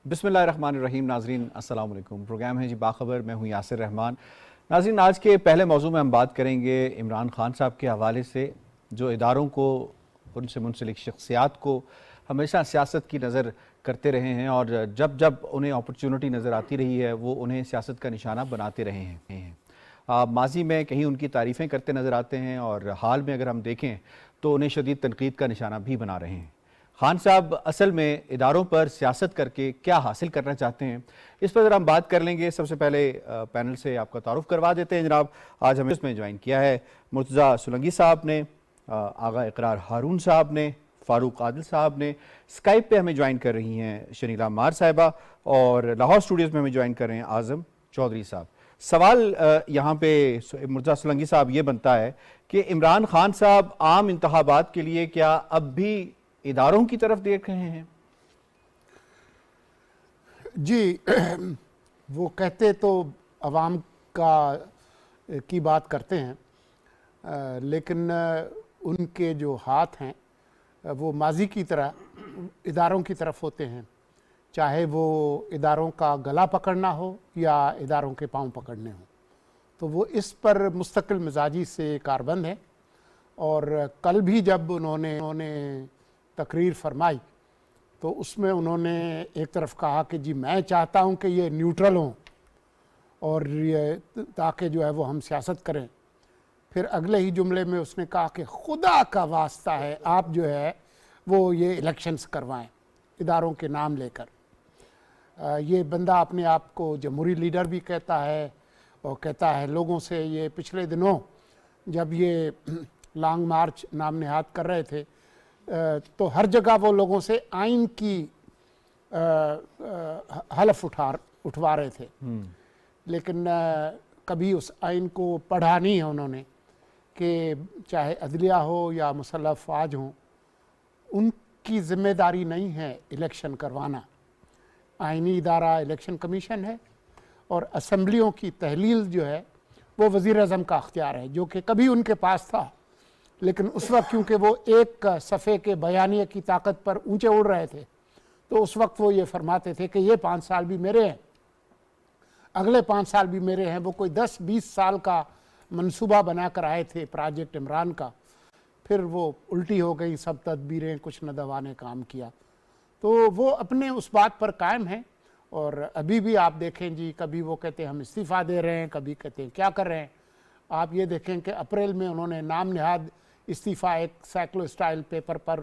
बिस्मिल्लाहिर्रहमानिर्रहीम। नाज़रीन अस्सलाम वालेकुम। प्रोग्राम है जी बाखबर, मैं हूँ यासिर रहमान। नाज़रीन, आज के पहले मौजू में हम बात करेंगे इमरान खान साहब के हवाले से, जो इदारों को, उनसे मुंसलिक शख्सियात को हमेशा सियासत की नज़र करते रहे हैं और जब जब उन्हें अपॉर्चुनिटी नज़र आती रही है वो उन्हें सियासत का निशाना बनाते रहे हैं। माजी में कहीं उनकी तारीफ़ें करते नज़र आते हैं और हाल में अगर हम देखें तो उन्हें शदीद तनकीद का निशाना भी बना रहे हैं। खान साहब असल में इदारों पर सियासत करके क्या हासिल करना चाहते हैं, इस पर हम बात कर लेंगे। सबसे पहले पैनल से आपका तारुफ करवा देते हैं जनाब। आज हमें इसमें ज्वाइन किया है मुर्तज़ा सुलंगी साहब ने, आगा इकरार हारून साहब ने, फ़ारूक आदिल साहब ने। स्काइप पे हमें ज्वाइन कर रही हैं शनीला मार साहिबा और लाहौर स्टूडियोज़ में हमें ज्वाइन कर रहे हैं आज़म चौधरी साहब। सवाल यहाँ पे मुर्तज़ा सुलंगी साहब ये बनता है कि इमरान खान साहब आम इंतखाबात के लिए क्या अब भी इदारों की तरफ देख रहे हैं? जी, वो कहते तो अवाम का की बात करते हैं, लेकिन उनके जो हाथ हैं वो माजी की तरह इदारों की तरफ होते हैं, चाहे वो इदारों का गला पकड़ना हो या इदारों के पांव पकड़ने हो। तो वो इस पर मुस्तकिल मिजाजी से कारबंद है। और कल भी जब उन्होंने तकरीर फरमाई तो उसमें उन्होंने एक तरफ कहा कि जी मैं चाहता हूं कि ये न्यूट्रल हों और ये ताकि जो है वो हम सियासत करें। फिर अगले ही जुमले में उसने कहा कि खुदा का वास्ता है आप जो है वो ये इलेक्शंस करवाएं इदारों के नाम लेकर। ये बंदा अपने आप को जमहूरी लीडर भी कहता है और कहता है लोगों से, ये पिछले दिनों जब ये लॉन्ग मार्च नाम नहाद कर रहे थे तो हर जगह वो लोगों से आइन की हलफ उठवा रहे थे, लेकिन कभी उस आइन को पढ़ा नहीं है उन्होंने कि चाहे अदलिया हो या मुसल्लह फ़ौज हो, उनकी ज़िम्मेदारी नहीं है इलेक्शन करवाना। आइनी इदारा इलेक्शन कमीशन है और असम्बलियों की तहलील जो है वो वज़ीर आज़म का अख्तियार है, जो कि कभी उनके पास था, लेकिन उस वक्त क्योंकि वो एक सफ़े के बयानिए की ताकत पर ऊंचे उड़ रहे थे तो उस वक्त वो ये फरमाते थे कि ये 5 साल भी मेरे हैं, अगले 5 साल भी मेरे हैं। वो कोई 10-20 साल का मंसूबा बनाकर आए थे प्रोजेक्ट इमरान का, फिर वो उल्टी हो गई सब तदबीरें, कुछ न दवा ने काम किया। तो वो अपने उस बात पर कायम हैं और अभी भी आप देखें जी, कभी वो कहते हैं हम इस्तीफ़ा दे रहे हैं, कभी कहते हैं क्या कर रहे हैं। आप ये देखें कि अप्रैल में उन्होंने नाम नहाद इस्तीफ़ा एक साइक्लो स्टाइल पेपर पर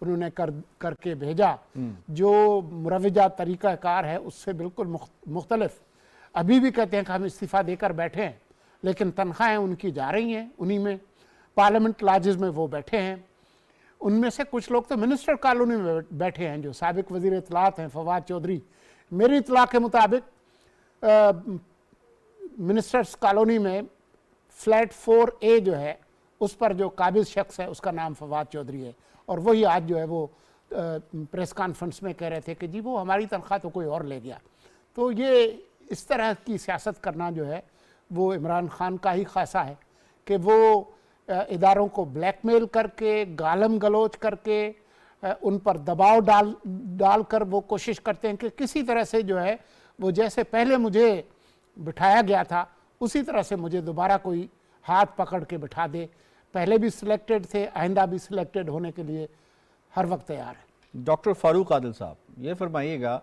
उन्होंने करके भेजा, जो मुरवजा तरीक़ाकार है उससे बिल्कुल मुख्तलिफ। अभी भी कहते हैं कि हम इस्तीफ़ा देकर बैठे हैं, लेकिन तनख्वाहें उनकी जा रही हैं उन्हीं में, पार्लियामेंट लॉजेस में वो बैठे हैं। उनमें से कुछ लोग तो मिनिस्टर कॉलोनी में बैठे हैं, जो साबिक वज़ीर इत्तलात हैं फवाद चौधरी। मेरी इत्तला के मुताबिक मिनिस्टर्स कॉलोनी में फ्लैट 4A जो है उस पर जो काबिज शख्स है उसका नाम फवाद चौधरी है, और वही आज जो है वो प्रेस कॉन्फ्रेंस में कह रहे थे कि जी वो हमारी तनख्वाह तो कोई और ले गया। तो ये इस तरह की सियासत करना जो है वो इमरान खान का ही खासा है कि वो इदारों को ब्लैकमेल करके, गालम गलोच करके, उन पर दबाव डालकर वो कोशिश करते हैं कि किसी तरह से जो है वो जैसे पहले मुझे बिठाया गया था उसी तरह से मुझे दोबारा कोई हाथ पकड़ के बिठा दे। पहले भी सिलेक्टेड थे, आइंदा भी सिलेक्टेड होने के लिए हर वक्त तैयार है। डॉक्टर फ़ारूक आदिल साहब, ये फरमाइएगा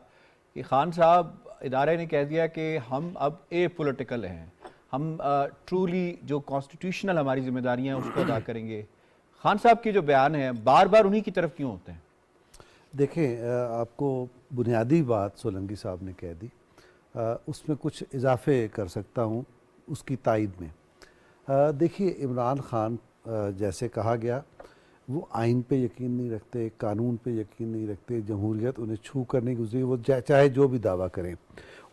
कि खान साहब इदारे ने कह दिया कि हम अब पॉलिटिकल हैं, हम ट्रूली जो कॉन्स्टिट्यूशनल हमारी जिम्मेदारियां हैं उसको अदा करेंगे। खान साहब के जो बयान हैं बार बार उन्हीं की तरफ क्यों होते हैं? देखें, आपको बुनियादी बात सोलंकी साहब ने कह दी, उसमें कुछ इजाफे कर सकता हूँ उसकी तायद में। देखिए, इमरान खान जैसे कहा गया वो आइन पे यकीन नहीं रखते, कानून पे यकीन नहीं रखते, जमहूरियत उन्हें छू कर नहीं गुजरी, वो चाहे जो भी दावा करें।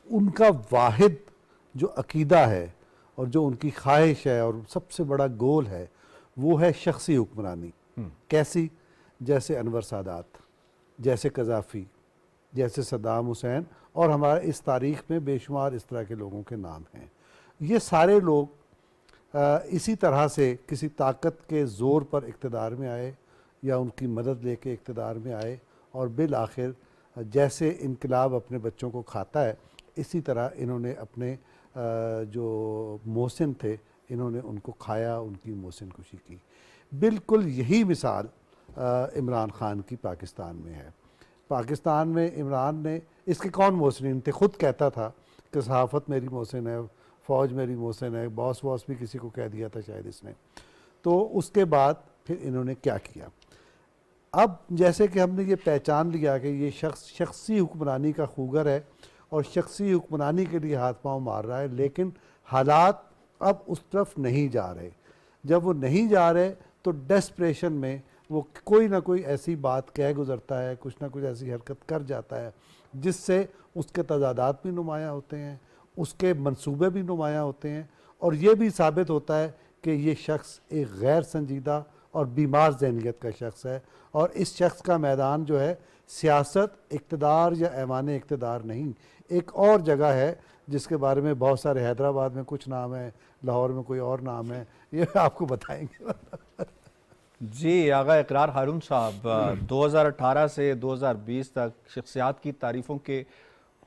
उनका वाहिद जो अकीदा है और जो उनकी ख्वाहिश है और सबसे बड़ा गोल है वो है शख्सी हुक्मरानी। कैसी? जैसे अनवर सादात, जैसे कज़ाफ़ी, जैसे सद्दाम हुसैन, और हमारे इस तारीख़ में बेशुमार इस तरह के लोगों के नाम हैं। ये सारे लोग इसी तरह से किसी ताकत के ज़ोर पर इक़्तिदार में आए या उनकी मदद लेके इक़्तिदार में आए और बिल आखिर जैसे इनकलाब अपने बच्चों को खाता है, इसी तरह इन्होंने अपने जो मोहसिन थे इन्होंने उनको खाया, उनकी मोहसिन खुशी की। बिल्कुल यही मिसाल इमरान ख़ान की पाकिस्तान में है। पाकिस्तान में इमरान ने, इसके कौन मोहसिन थे, ख़ुद कहता था कि सहाफ़त मेरी मोहसिन है, फ़ौज मेरी मोहसिन है, बॉस वॉस भी किसी को कह दिया था शायद इसने। तो उसके बाद फिर इन्होंने क्या किया, अब जैसे कि हमने ये पहचान लिया कि ये शख्स शख्सी हुक्मरानी का खूगर है और शख्सी हुक्मरानी के लिए हाथ पांव मार रहा है, लेकिन हालात अब उस तरफ नहीं जा रहे। जब वो नहीं जा रहे तो डेस्परेशन में वो कोई ना कोई ऐसी बात कह गुज़रता है, कुछ ना कुछ ऐसी हरकत कर जाता है जिससे उसके तजादात भी नुमायाँ होते हैं, उसके मंसूबे भी नुमायाँ होते हैं, और ये भी साबित होता है कि ये शख्स एक गैर संजीदा और बीमार ज़हनियत का शख्स है। और इस शख्स का मैदान जो है सियासत, इक़्तिदार या ऐवान इक़्तिदार नहीं, एक और जगह है जिसके बारे में बहुत सारे, हैदराबाद में कुछ नाम है, लाहौर में कोई और नाम है, ये आपको बताएंगे। जी आगा इकरार हारून साहब, 2018 से 2020 तक शख्सियात की तारीफ़ों के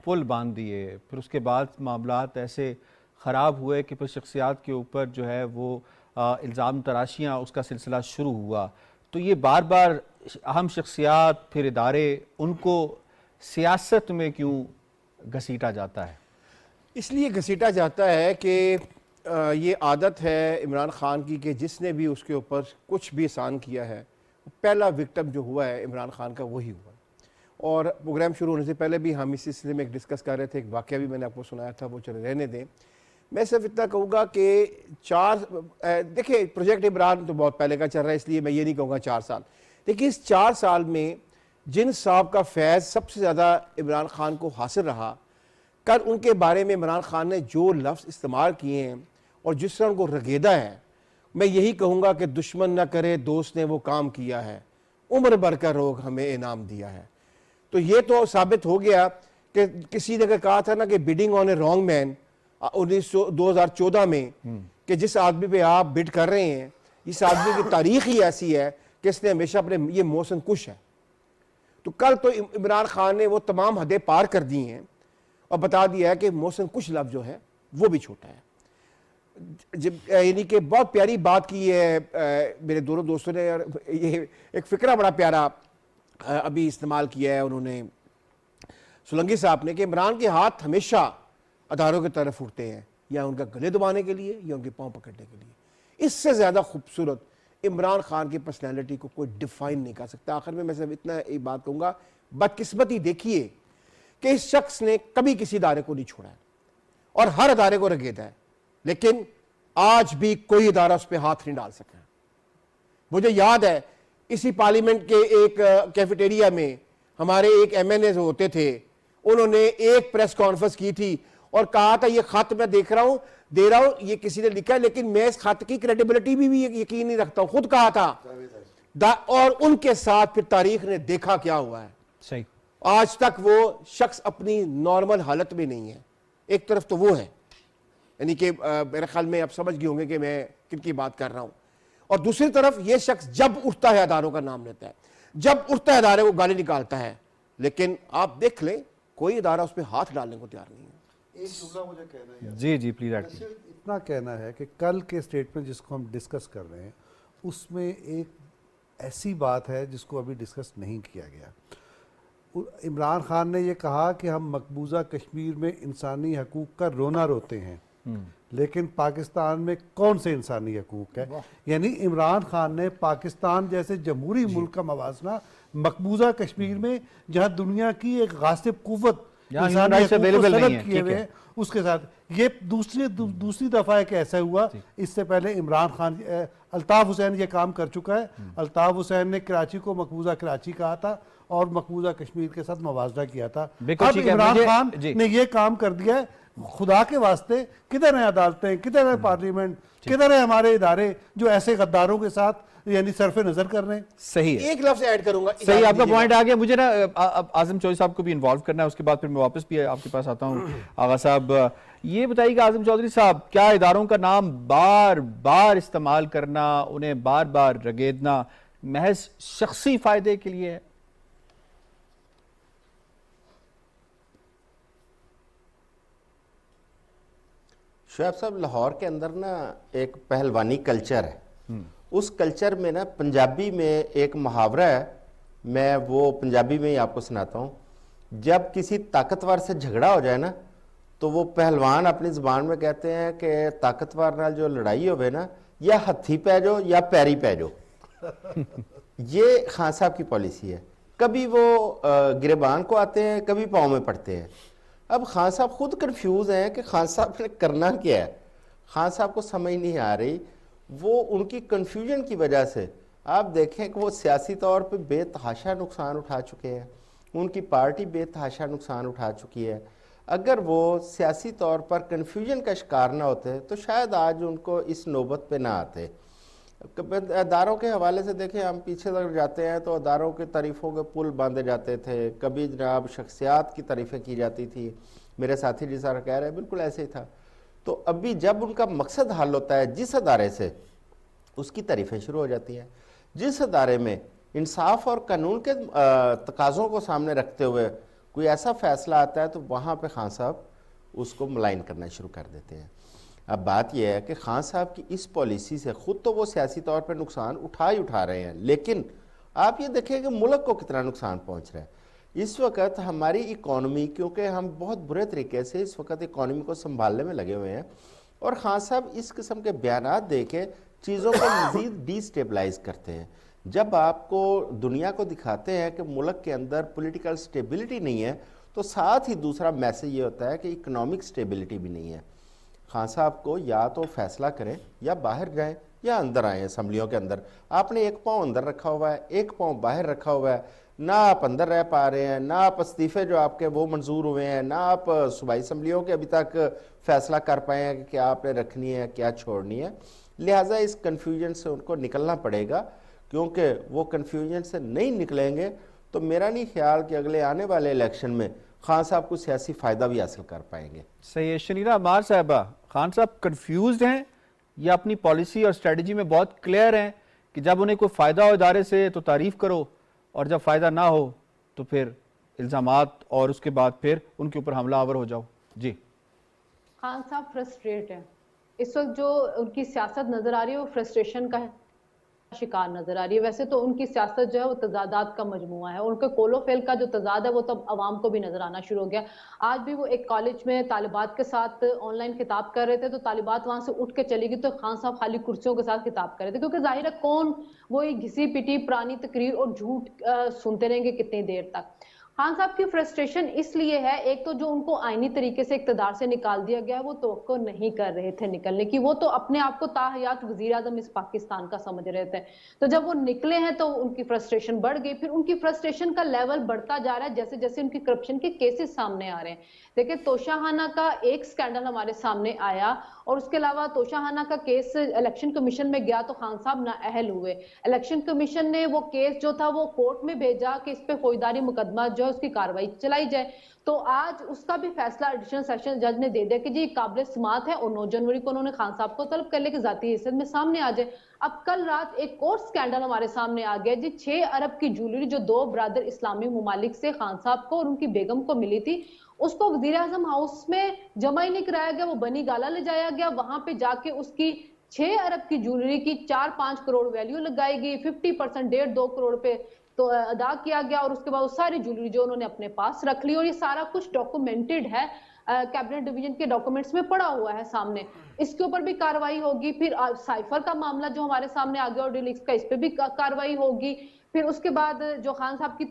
पुल बांध दिए, फिर उसके बाद मामलात ऐसे ख़राब हुए कि फिर शख्सियात के ऊपर जो है वो इल्ज़ाम तराशियाँ, उसका सिलसिला शुरू हुआ। तो ये बार बार अहम शख्सियात, फिर इदारे, उनको सियासत में क्यों घसीटा जाता है? इसलिए घसीटा जाता है कि ये आदत है इमरान ख़ान की कि जिसने भी उसके ऊपर कुछ भी एहसान किया है, पहला विक्टिम जो हुआ है इमरान ख़ान का वही हुआ। और प्रोग्राम शुरू होने से पहले भी हम इस सिलसिले में एक डिस्कस कर रहे थे, एक वाक़या भी मैंने आपको सुनाया था, वो चले रहने दें। मैं सिर्फ इतना कहूँगा कि देखिए प्रोजेक्ट इमरान तो बहुत पहले का चल रहा है, इसलिए मैं ये नहीं कहूँगा 4 साल। देखिए इस 4 साल में जिन साहब का फैज़ सबसे ज़्यादा इमरान ख़ान को हासिल रहा, कल उनके बारे में इमरान ख़ान ने जो लफ्ज़ इस्तेमाल किए हैं और जिस तरह उनको रगेदा है, मैं यही कहूँगा कि दुश्मन न करे दोस्त ने वो काम किया है, उम्र भर का रोग हमें इनाम दिया है। तो ये तो साबित हो गया कि किसी ने कहा था ना कि bidding on A wrong man 2014 में, कि जिस आदमी पे आप बिड कर रहे हैं, इस आदमी की तारीख ही ऐसी है कि इसने हमेशा अपने ये मोहसिन कुश है। तो कल तो इमरान ख़ान ने वो तमाम हदें पार कर दी हैं और बता दिया है कि मोहसिन कुश लफ्ज़ जो है वो भी छोटा है। यानी कि बहुत प्यारी बात की है मेरे दोनों दोस्तों ने, और ये एक फ़िक्रा बड़ा प्यारा अभी इस्तेमाल किया है उन्होंने, सोलंकी साहब ने, कि इमरान के हाथ हमेशा अदारों की तरफ उठते हैं, या उनका गले दबाने के लिए या उनके पाँव पकड़ने के लिए। इससे ज़्यादा खूबसूरत इमरान ख़ान की पर्सनैलिटी को कोई डिफ़ाइन नहीं कर सकता। आखिर में मैं सिर्फ इतना एक बात कहूँगा, बदकिस्मती देखिए कि इस शख्स ने कभी किसी इदारे को नहीं छोड़ा है और हर अदारे को रगेदा है, लेकिन आज भी कोई इदारा उस पर हाथ नहीं डाल सका। मुझे याद है इसी पार्लियामेंट के एक कैफेटेरिया में हमारे एक MNA होते थे, उन्होंने एक प्रेस कॉन्फ्रेंस की थी और कहा था ये खत मैं दे रहा हूं, ये किसी ने लिखा है, लेकिन मैं इस खत की क्रेडिबिलिटी भी यकीन नहीं रखता हूं। खुद कहा था और उनके साथ फिर तारीख ने देखा क्या हुआ है। सही, आज तक वो शख्स अपनी नॉर्मल हालत में नहीं है। एक तरफ तो वो है, यानी कि मेरे ख्याल में आप समझ गए होंगे कि मैं किन की बात कर रहा हूं, और दूसरी तरफ ये शख्स जब उठता है अदारों का नाम लेता है, जब उठता है अदारे को गाली निकालता है, लेकिन आप देख लें कोई इदारा उस पर हाथ डालने को तैयार नहीं है। एक जुमला मुझे कहना है, जी प्लीज ऐड। इतना कहना है कि कल के स्टेटमेंट जिसको हम डिस्कस कर रहे हैं उसमें एक ऐसी बात है जिसको अभी डिस्कस नहीं किया गया। इमरान ख़ान ने ये कहा कि हम मकबूजा कश्मीर में इंसानी हकूक़ का रोना रोते हैं, लेकिन पाकिस्तान में कौन से इंसानी हकूक़ है? यानी इमरान ख़ान ने पाकिस्तान जैसे जमहूरी मुल्क का मवाजना मकबूजा कश्मीर में, जहाँ दुनिया की एक गासिब कुव्वत उसके साथ, ये दूसरी दफ़ा है कि ऐसा हुआ। इससे पहले इमरान खान, अल्ताफ़ हुसैन ये काम कर चुका है। अल्ताफ़ हुसैन ने कराची को मकबूजा कराची कहा था और मकबूजा कश्मीर के साथ मवाजना किया था। अब इमरान खान ने ये काम कर दिया है। खुदा के वास्ते किधर है अदालतें, किधर है पार्लियामेंट, किधर है हमारे इदारे जो ऐसे गद्दारों के साथ यानी सरफे नजर कर रहे हैं? सही है, एक लफ्ज ऐड करूंगा। सही, आपका पॉइंट आ गया। मुझे ना आज़म चौधरी साहब को भी इन्वॉल्व करना है, उसके बाद फिर मैं वापस भी आपके पास आता हूँ। आगा साहब ये बताइएगा, आज़म चौधरी साहब, क्या इदारों का नाम बार बार इस्तेमाल करना, उन्हें बार बार रगेदना महज शख्सी फायदे के लिए है? शुएब साहब, लाहौर के अंदर ना एक पहलवानी कल्चर है। उस कल्चर में ना पंजाबी में एक मुहावरा है, मैं वो पंजाबी में ही आपको सुनाता हूँ। जब किसी ताकतवर से झगड़ा हो जाए ना, तो वो पहलवान अपनी ज़बान में कहते हैं कि ताकतवर नाल जो लड़ाई होवे ना, या हथी पै जाओ या पैरी पै जाओ। ये खान साहब की पॉलिसी है। कभी वो गिरबान को आते हैं, कभी पाँव में पड़ते हैं। अब खान साहब खुद कंफ्यूज हैं कि खान साहब ने करना क्या है। खान साहब को समझ नहीं आ रही। वो उनकी कंफ्यूजन की वजह से आप देखें कि वो सियासी तौर पे बेतहाशा नुकसान उठा चुके हैं, उनकी पार्टी बेतहाशा नुकसान उठा चुकी है। अगर वो सियासी तौर पर कंफ्यूजन का शिकार ना होते तो शायद आज उनको इस नौबत पे ना आते। अदारों के हवाले से देखें, हम पीछे तक जाते हैं तो अदारों के तारीफ़ों के पुल बांधे जाते थे, कभी जनाब शख्सियात की तारीफ़ें की जाती थी। मेरे साथी जी सारा कह रहे हैं बिल्कुल ऐसे ही था। तो अभी जब उनका मकसद हल होता है जिस अदारे से, उसकी तारीफ़ें शुरू हो जाती हैं। जिस अदारे में इंसाफ और कानून के तकाज़ों को सामने रखते हुए कोई ऐसा फ़ैसला आता है तो वहाँ पे खान साहब उसको मलाइन करना शुरू कर देते हैं। अब बात यह है कि खान साहब की इस पॉलिसी से ख़ुद तो वो सियासी तौर पर नुकसान उठा ही उठा रहे हैं, लेकिन आप ये देखें कि मुल्क को कितना नुकसान पहुँच रहा है। इस वक्त हमारी इकॉनमी, क्योंकि हम बहुत बुरे तरीके से इस वक्त इकॉनमी को संभालने में लगे हुए हैं, और खान साहब इस किस्म के बयानात दे के चीज़ों को मज़ीद डिस्टेबलाइज करते हैं। जब आपको दुनिया को दिखाते हैं कि मुल्क के अंदर पॉलिटिकल स्टेबिलिटी नहीं है, तो साथ ही दूसरा मैसेज ये होता है कि इकोनॉमिक स्टेबिलिटी भी नहीं है। खान साहब को या तो फैसला करें, या बाहर जाएं या अंदर आएँ असम्बलियों के अंदर। आपने एक पाँव अंदर रखा हुआ है, एक पाँव बाहर रखा हुआ है। ना आप अंदर रह पा रहे हैं, ना आप इस्तीफ़े जो आपके वो मंजूर हुए हैं, ना आप सूबाई असम्बलियों के अभी तक फैसला कर पाए हैं कि क्या आपने रखनी है क्या छोड़नी है। लिहाजा इस कन्फ्यूजन से उनको निकलना पड़ेगा, क्योंकि वो कन्फ्यूजन से नहीं निकलेंगे तो मेरा नहीं ख्याल कि अगले आने वाले इलेक्शन में खान साहब को सियासी फ़ायदा भी हासिल कर पाएंगे। सही है। शनीरा अमार साहबा, खान साहब कंफ्यूज हैं या अपनी पॉलिसी और स्ट्रेटजी में बहुत क्लियर हैं कि जब उन्हें कोई फ़ायदा हो इदारे से तो तारीफ़ करो, और जब फ़ायदा ना हो तो फिर इल्ज़ामात और उसके बाद फिर उनके ऊपर हमलावर हो जाओ? जी, खान साहब फ्रस्ट्रेट है इस वक्त। जो उनकी सियासत नजर आ रही है वो फ्रस्ट्रेशन का शिकार नजर आ रही है। वैसे तो उनकी सियासत जो है वो तजादात का मजमुआ है, उनके कोलो फेल का जो तजाद है वो तो अवाम को भी नजर आना शुरू हो गया। आज भी वो एक कॉलेज में तालिबात के साथ ऑनलाइन खिताब कर रहे थे, तो तालिबात वहां से उठ के चली गई, तो खान साहब खाली कुर्सियों के साथ खिताब कर रहे थे, क्योंकि जाहिर है कौन वो एक घिसी पिटी पुरानी तकरीर और झूठ सुनते रहेंगे कितनी देर तक। खान साहब की फ्रस्ट्रेशन इसलिए है, एक तो जो उनको आईनी तरीके से इक्तदार से निकाल दिया गया है, वो तवक्को नहीं कर रहे थे निकलने की। वो तो अपने आप को ताहयात वजीर आज़म इस पाकिस्तान का समझ रहे थे, तो जब वो निकले हैं तो उनकी फ्रस्ट्रेशन बढ़ गई। फिर उनकी फ्रस्ट्रेशन का लेवल बढ़ता जा रहा है जैसे जैसे उनकी करप्शन के केसेस सामने आ रहे हैं। देखिए, तोशाहाना का एक स्कैंडल हमारे सामने आया, और उसके अलावा तोशाहाना का केस इलेक्शन कमीशन में गया तो खान साहब नाअहल हुए। इलेक्शन कमीशन ने वो केस जो था वो कोर्ट में भेजा कि इस पे फौजदारी मुकदमा जो है उसकी कार्रवाई चलाई जाए, तो आज उसका भी फैसला एडिशनल सेशन जज ने दे दिया कि जी काबिल समात है, और 9 जनवरी को उन्होंने खान साहब को तलब कर लिया कि जाती हैसियत में सामने आ जाए। अब कल रात एक और स्कैंडल हमारे सामने आ गया जी, 6 अरब की ज्वेलरी जो 2 ब्रादर इस्लामी मुमालिक से खान साहब को और उनकी बेगम को मिली थी, उसको वजीर आजम हाउस में जमा ही नहीं कराया गया, वो बनी गाला ले जाया गया। वहां पे जाके उसकी 6 अरब की ज्वेलरी की 4-5 करोड़ वैल्यू लगाई गई, 50% 1.5-2 करोड़ पे तो अदा किया गया, और उसके बाद उस सारी ज्वेलरी जो उन्होंने अपने पास रख ली, और ये सारा कुछ डॉक्यूमेंटेड है, कैबिनेट डिवीजन के डॉक्यूमेंट्स में पड़ा हुआ है सामने। इसके ऊपर भी कार्रवाई होगी। फिर साइफर का मामला जो हमारे सामने आ गया और डिलीक्स का, इस पे भी कार्रवाई होगी। फिर उसके बाद जो खान साहब की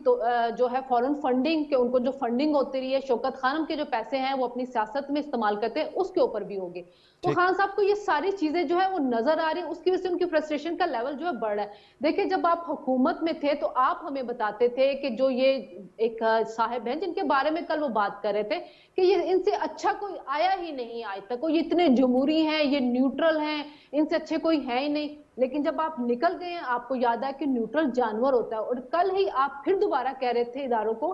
जो है फॉरेन फंडिंग के, उनको जो फंडिंग होती रही है, शौकत खानम के जो पैसे हैं वो अपनी सियासत में इस्तेमाल करते हैं, उसके ऊपर भी होगी। तो खान साहब को ये सारी चीजें जो है वो नजर आ रही है, उसकी वजह से उनकी फ्रस्ट्रेशन का लेवल जो है बढ़ रहा है। देखिए, जब आप हुकूमत में थे तो आप हमें बताते थे कि जो ये एक साहब हैं जिनके बारे में कल वो बात कर रहे थे कि ये इनसे अच्छा कोई आया ही नहीं आज तक, ये इतने जमहूरी हैं, ये न्यूट्रल हैं, इनसे अच्छे कोई है ही नहीं। लेकिन जब आप निकल गए हैं, आपको याद है कि न्यूट्रल जानवर होता है, और कल ही आप फिर दोबारा कह रहे थे इदारों को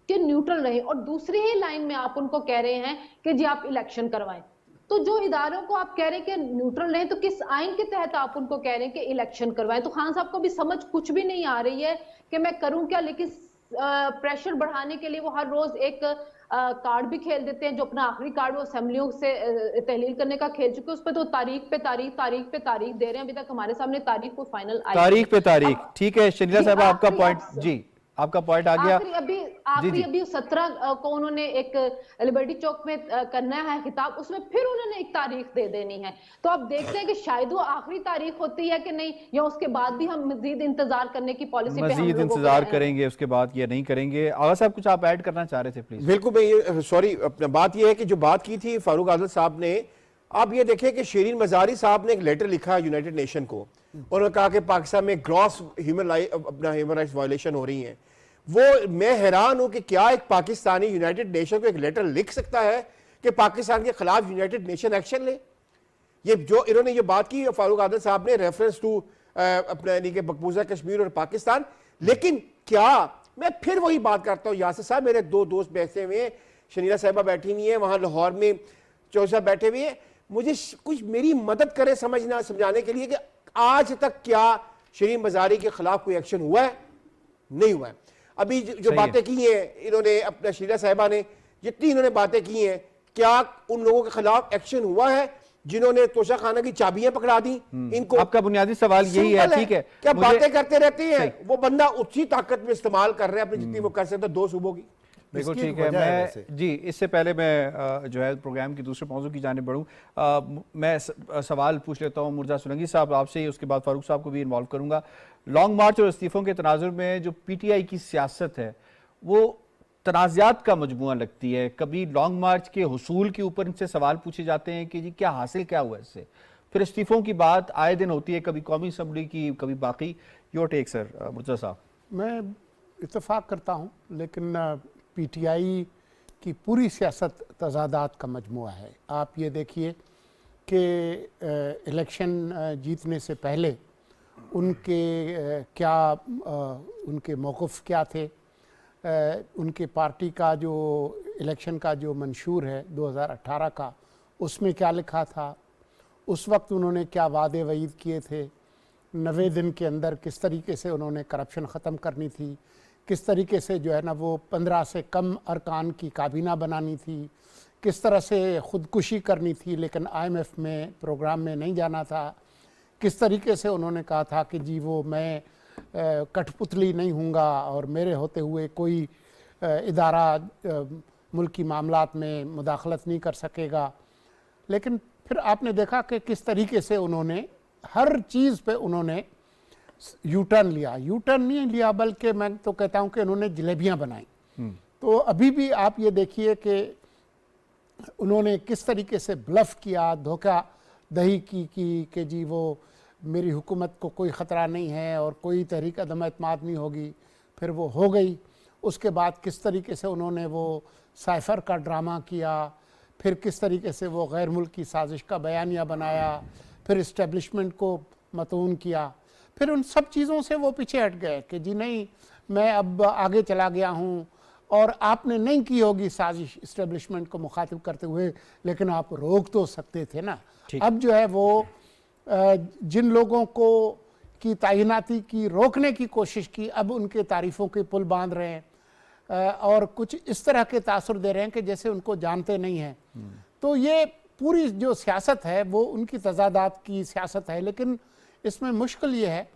कि न्यूट्रल रहे, और दूसरी ही लाइन में आप उनको कह रहे हैं कि जी आप इलेक्शन करवाएं। तो जो इदारों को आप कह रहे हैं कि न्यूट्रल रहे, तो किस आइन के तहत आप उनको कह रहे हैं कि इलेक्शन करवाएं? तो खान साहब को भी समझ कुछ भी नहीं आ रही है कि मैं करूं क्या, लेकिन प्रेशर बढ़ाने के लिए वो हर रोज एक कार्ड भी खेल देते हैं, जो अपना आखिरी कार्ड वो असेंबलियों से तहलील करने का खेल चुके हैं, उस पर तो तारीख पे तारीख दे रहे हैं। अभी तक हमारे सामने तारीख को फाइनल आई तारीख पे तारीख, अब- ठीक है शर्मिला जी, साहब, आपका आखिरी पॉइंट, अब- जी आपका पॉइंट आ गया। आखिरी जी। अभी 17 को उन्होंने एक लिबर्टी चौक में करना है खिताब, उसमें फिर उन्होंने एक तारीख दे देनी है। तो अब देखते हैं कि शायद वो आखिरी तारीख होती है कि नहीं, या उसके बाद भी हम मजीद इंतजार करने की पॉलिसी पे हम मजीद लोगों को इंतजार करेंगे उसके बाद, या नहीं करेंगे। आगा साहब कुछ आप ऐड करना चाह रहे थे प्लीज। बिल्कुल, मैं ये सॉरी, बात ये है कि जो बात की थी फारूक आदिल साहब ने, आप ये देखें कि शीरीन मजारी साहब ने एक लेटर लिखा यूनाइटेड नेशन को, और उन्होंने कहा कि पाकिस्तान में ग्रॉस ह्यूमन राइट्स वायलेशन हो रही हैं। वो मैं हैरान हूं कि क्या एक पाकिस्तानी यूनाइटेड नेशन को एक लेटर लिख सकता है कि पाकिस्तान के खिलाफ यूनाइटेड नेशन एक्शन ले। ये जो इन्होंने ये बात की फारूक आदिल साहब ने रेफरेंस टू अपना यानी कि मकबूजा कश्मीर और पाकिस्तान, लेकिन क्या, मैं फिर वही बात करता हूँ यासिर साहब, मेरे दो दोस्त बैठे हुए हैं, शनीरा साहिबा बैठी हुई है वहां लाहौर में, चौसा बैठे हुए हैं, मुझे कुछ मेरी मदद करें समझाने के लिए कि आज तक क्या शरीन मजारी के खिलाफ कोई एक्शन हुआ है? नहीं हुआ है। अभी जो बातें की हैं इन्होंने, अपना शरीरा साहिबा ने जितनी इन्होंने बातें की हैं, क्या उन लोगों के खिलाफ एक्शन हुआ है जिन्होंने तोशा खाना की चाबियां पकड़ा दी इनको? आपका बुनियादी सवाल यही है, ठीक है, क्या मुझे- बातें करते रहते हैं, वो बंदा उसी ताकत में इस्तेमाल कर रहे हैं अपनी जितनी वो कर सकते हैं, दो सूबों की। बिल्कुल इसकी ठीक एक है। वजह है मैं वैसे। जी, इससे पहले मैं जो है प्रोग्राम की दूसरे मौजू की जाने बढ़ूँ, मैं सवाल पूछ लेता हूँ मुर्जा सुलंगी साहब आपसे ही, उसके बाद फारूक साहब को भी इन्वॉल्व करूँगा। लॉन्ग मार्च और इस्तीफ़ों के तनाजुर में जो PTI की सियासत है वो तनाज़ात का मजमुआ लगती है। कभी लॉन्ग मार्च के हुसूल के ऊपर इनसे सवाल पूछे जाते हैं कि जी क्या हासिल क्या हुआ इससे, फिर इस्तीफ़ों की बात आए दिन होती है, कभी कौमी असम्बली की, कभी बाकी। योर टेक सर मुर्जा साहब। मैं इत्तेफाक करता हूँ, लेकिन PTI की पूरी सियासत तजादात का मजमुआ है। आप ये देखिए कि इलेक्शन जीतने से पहले उनके उनके मौक़िफ़ क्या थे, उनके पार्टी का जो इलेक्शन का जो मंशूर है 2018 का, उसमें क्या लिखा था, उस वक्त उन्होंने क्या वादे वईद किए थे, 90 दिन के अंदर किस तरीके से उन्होंने करप्शन ख़त्म करनी थी, किस तरीके से जो है ना वो 15 से कम अरकान की काबीना बनानी थी, किस तरह से ख़ुदकुशी करनी थी लेकिन IMF में प्रोग्राम में नहीं जाना था, किस तरीके से उन्होंने कहा था कि जी वो मैं कठपुतली नहीं हूँगा और मेरे होते हुए कोई इदारा मुल्की मामलात में मुदाखलत नहीं कर सकेगा। लेकिन फिर आपने देखा कि किस तरीके से उन्होंने हर चीज़ पे उन्होंने यू टर्न नहीं लिया, बल्कि मैं तो कहता हूँ कि उन्होंने जलेबियाँ बनाई। तो अभी भी आप ये देखिए कि उन्होंने किस तरीके से ब्लफ किया, धोखा दही की कि जी वो मेरी हुकूमत को कोई ख़तरा नहीं है और कोई तहरीक अदम एतमाद नहीं होगी, फिर वो हो गई। उसके बाद किस तरीके से उन्होंने वो साइफ़र का ड्रामा किया, फिर किस तरीके से वो गैर मुल्की साजिश का बयानिया बनाया, फिर इस्टेब्लिशमेंट को मतून किया, फिर उन सब चीज़ों से वो पीछे हट गए कि जी नहीं मैं अब आगे चला गया हूँ। और आपने नहीं की होगी साजिश इस्टेब्लिशमेंट को मुखातिब करते हुए, लेकिन आप रोक तो सकते थे ना। अब जो है वो जिन लोगों को की तैनाती की रोकने की कोशिश की, अब उनके तारीफ़ों के पुल बांध रहे हैं और कुछ इस तरह के तासुर दे रहे हैं कि जैसे उनको जानते नहीं हैं। तो ये पूरी जो सियासत है वो उनकी तजादात की सियासत है। लेकिन इसमें मुश्किल ये है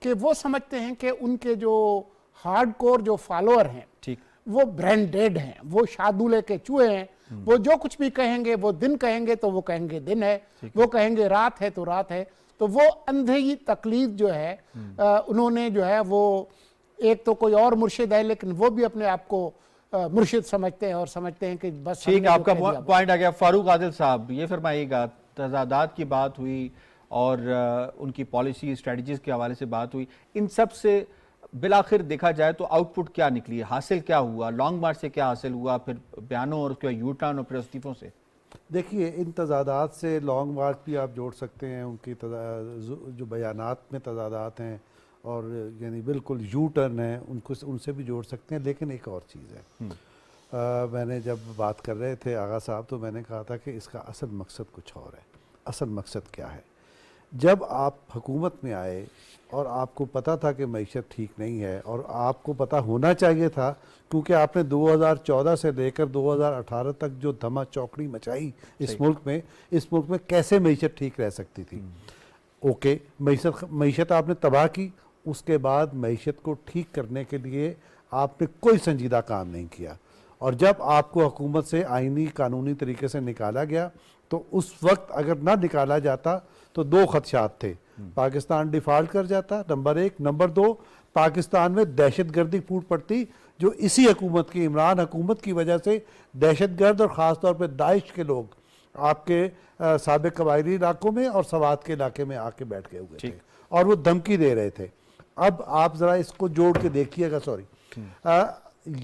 कि वो समझते हैं कि उनके जो हार्डकोर जो फॉलोअर हैं ठीक, वो ब्रेन डेड हैं, वो शादूले के चूहे हैं। वो जो कुछ भी कहेंगे, वो दिन कहेंगे तो वो कहेंगे दिन है, वो कहेंगे रात है तो रात है। तो वो अंधेरी तकलीद जो है उन्होंने जो है वो एक तो कोई और मुर्शिद है, लेकिन वो भी अपने आप को मुर्शिद समझते हैं और समझते हैं कि बस ठीक, हमने जो आपका कह दिया। पॉइंट आ गया। फारूक आदिल साहब ये फरमाइएगा, तजादात की बात हुई और उनकी पॉलिसी स्ट्रेटजीज के हवाले से बात हुई, इन सब से बिलाखिर देखा जाए तो आउटपुट क्या निकली, हासिल क्या हुआ, लॉन्ग मार्च से क्या हासिल हुआ, फिर बयानों और उसके यू टर्न और फिर इस्तीफों से? देखिए, इन तजादात से लॉन्ग मार्च भी आप जोड़ सकते हैं, उनकी जो बयानात में तजादात हैं और यानी बिल्कुल यू टर्न है, उनको उनसे भी जोड़ सकते हैं। लेकिन एक और चीज़ है, मैंने जब बात कर रहे थे आगा साहब तो मैंने कहा था कि इसका असल मकसद कुछ और है। असल मकसद क्या है? जब आप हुकूमत में आए और आपको पता था कि मईशत ठीक नहीं है, और आपको पता होना चाहिए था क्योंकि आपने 2014 से लेकर 2018 तक जो धमा चौकड़ी मचाई इस मुल्क में कैसे मईशत ठीक रह सकती थी। ओके, मईशत आपने तबाह की, उसके बाद मईशत को ठीक करने के लिए आपने कोई संजीदा काम नहीं किया, और जब आपको हुकूमत से आईनी कानूनी तरीके से निकाला गया तो उस वक्त अगर ना निकाला जाता तो दो खदशात थे। पाकिस्तान डिफ़ाल्ट कर जाता, नंबर एक। नंबर दो, पाकिस्तान में दहशतगर्दी फूट पड़ती, जो इसी हुकूमत की, इमरान हुकूमत की वजह से दहशतगर्द और ख़ास तौर पर दाइश के लोग आपके साबिक कबायली इलाकों में और सवात के इलाके में आके बैठ गए हुए थे और वो धमकी दे रहे थे। अब आप ज़रा इसको जोड़ के देखिएगा, सॉरी,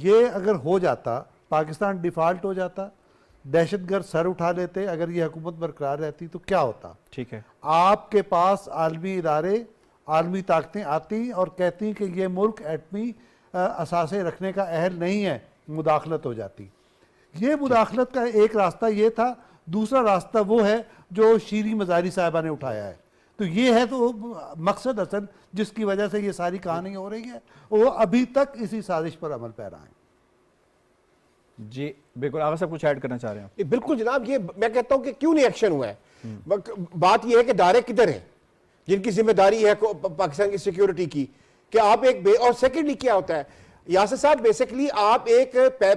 ये अगर हो जाता, पाकिस्तान डिफ़ाल्ट हो जाता, दहशतगर्द सर उठा लेते, अगर ये हुकूमत बरकरार रहती तो क्या होता? ठीक है, आपके पास आलमी इदारे, आलमी ताकतें आती और कहती कि ये मुल्क एटमी असासे रखने का अहल नहीं है, मुदाखलत हो जाती। ये मुदाखलत का एक रास्ता ये था, दूसरा रास्ता वो है जो शीरी मज़ारी साहिबा ने उठाया है। तो ये है तो मकसद असल जिसकी वजह से ये सारी कहानी हो रही है, वो अभी तक इसी साजिश पर अमल पैरा है। जी बिल्कुल, आगे सब कुछ ऐड करना चाह रहे हैं आप? बिल्कुल जनाब, ये मैं कहता हूं कि क्यों नहीं एक्शन हुआ है। बात यह है कि दायरे किधर है जिनकी जिम्मेदारी है पाकिस्तान की सिक्योरिटी की, कि आप एक और सेकेंडली क्या होता है यासर साहब, बेसिकली आप एक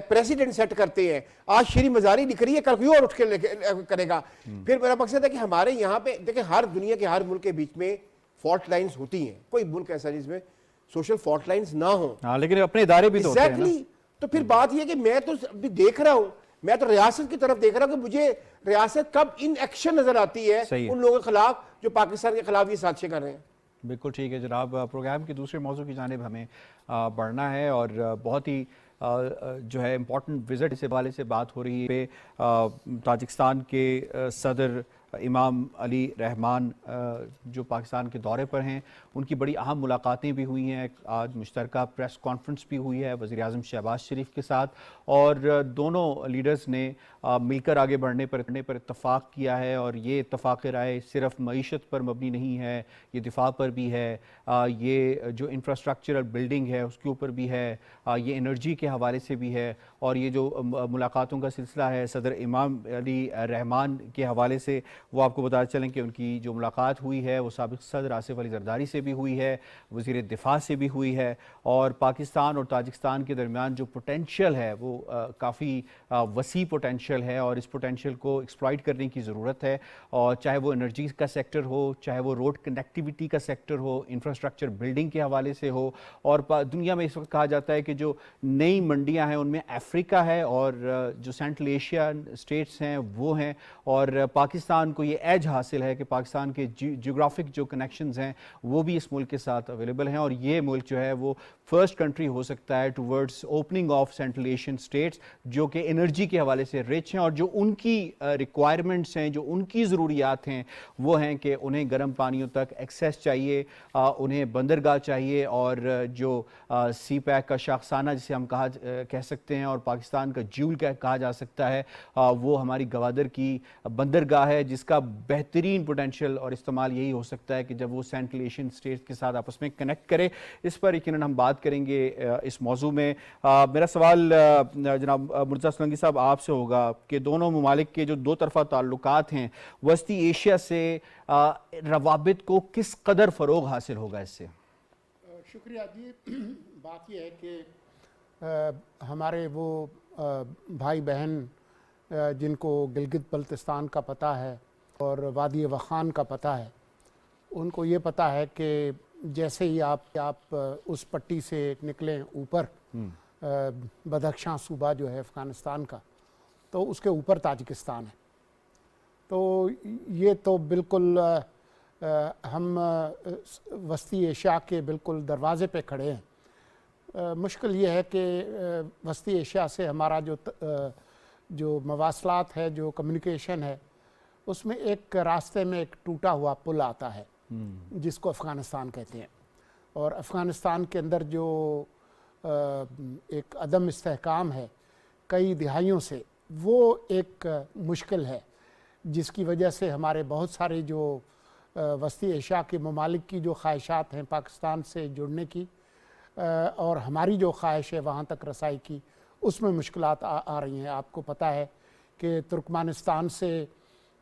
प्रेसिडेंट सेट करते हैं। आज श्री मजारी लिख रही है, कल कोई और उठ के करेगा। फिर मेरा मकसद है कि हमारे यहाँ पे देखिए, हर दुनिया के हर मुल्क के बीच में फॉल्ट लाइन्स होती हैं, कोई मुल्क ऐसा जिसमें सोशल फॉल्ट लाइन्स ना हो। हाँ, लेकिन अपने इदारे भी तो होते हैं ना। तो फिर बात यह कि मैं तो अभी देख रहा हूं, मैं तो रियासत की तरफ देख रहा हूं कि मुझे रियासत कब इन एक्शन नजर आती है उन लोगों के खिलाफ जो पाकिस्तान के खिलाफ ये साजिशें कर रहे हैं। बिल्कुल ठीक है जनाब, प्रोग्राम के दूसरे मौजू की जानिब हमें बढ़ना है और बहुत ही जो है इम्पॉर्टेंट विजिट इस हवाले से बात हो रही है। ताजिकिस्तान के सदर इमाम अली रहमान जो पाकिस्तान के दौरे पर हैं, उनकी बड़ी अहम मुलाकातें भी हुई हैं। आज मुश्तरका प्रेस कॉन्फ्रेंस भी हुई है वज़ीर आज़म शहबाज शरीफ के साथ, और दोनों लीडर्स ने मिलकर आगे बढ़ने पर इत्तफ़ाक़ किया है। और ये इत्तफ़ाक़ राय सिर्फ मईशत पर मबनी नहीं है, ये दिफा पर भी है, ये जो इंफ्रास्ट्रक्चरल बिल्डिंग है उसके ऊपर भी है, ये एनर्जी के हवाले से भी है। और ये जो मुलाकातों का सिलसिला है सदर इमाम अली रहमान के हवाले से, वो आपको बता चलें कि उनकी जो मुलाकात हुई है वो साबिक़ सदर आसिफ अली ज़रदारी से भी हुई है, वज़ीर दिफा से भी हुई है। और पाकिस्तान और ताजिकिस्तान के दरमियान जो पोटेंशियल है वो काफ़ी वसी पोटेंशियल है, और इस पोटेंशियल को एक्सप्लॉइट करने की ज़रूरत है। और चाहे वो एनर्जी का सेक्टर हो, चाहे वो रोड कनेक्टिविटी का सेक्टर हो, इंफ्रास्ट्रक्चर बिल्डिंग के हवाले से हो। और दुनिया में इस वक्त कहा जाता है कि जो नई मंडियाँ हैं उनमें अफ्रीका है और जो सेंट्रल एशियन स्टेट्स हैं वो हैं। और पाकिस्तान को ये एज हासिल है कि पाकिस्तान के जियोग्राफिक जो कनेक्शंस हैं वो भी इस मुल्क के साथ अवेलेबल हैं, और ये मुल्क जो है वो फर्स्ट कंट्री हो सकता है towards opening of central Asian states जो कि एनर्जी के हवाले से रिच हैं, और जो उनकी रिक्वायरमेंट्स हैं, जो उनकी ज़रूरियात हैं वो हैं कि उन्हें गर्म पानियों तक एक्सेस चाहिए, उन्हें बंदरगाह चाहिए, और जो सी पैक का शाखसाना जिसे हम कह सकते हैं और पाकिस्तान का ज्यूल कहा जा सकता है, वो हमारी गवादर की बंदरगाह है जिसका बेहतरीन पोटेंशियल और इस्तेमाल यही हो सकता है कि जब वो सेंट्रल एशियन स्टेट्स के साथ आपस में कनेक्ट करे। इस पर यकीनन हम बात करेंगे इस मौजू में। मेरा सवाल जनाब मुर्तज़ा सोलंकी साहब आपसे होगा कि दोनों ममालिक के जो दो तरफा ताल्लुकात हैं वस्ती एशिया से रवाबित को किस कदर फ़रोग हासिल होगा इससे? शुक्रिया जी। बात यह है कि हमारे वो भाई बहन जिनको गिलगित बल्तिस्तान का पता है और वादी वखान का पता है, उनको ये पता है कि जैसे ही आप उस पट्टी से निकलें ऊपर, बदख्शां सूबा जो है अफ़गानिस्तान का, तो उसके ऊपर ताजिकिस्तान है। तो ये तो बिल्कुल हम वस्ती एशिया के बिल्कुल दरवाज़े पे खड़े हैं। मुश्किल ये है कि वस्ती एशिया से हमारा जो मवासलात है, जो कम्युनिकेशन है, उसमें एक रास्ते में एक टूटा हुआ पुल आता है जिसको अफ़गानिस्तान कहते हैं। और अफ़गानिस्तान के अंदर जो एक अदम इस्तेहकाम है कई दिहाइयों से, वो एक मुश्किल है जिसकी वजह से हमारे बहुत सारे जो वस्ती एशिया के ममालिक की जो ख्वाहिशात हैं पाकिस्तान से जुड़ने की और हमारी जो ख्वाहिश है वहाँ तक रसाई की, उसमें मुश्किलात आ रही हैं। आपको पता है कि तुर्कमानिस्तान से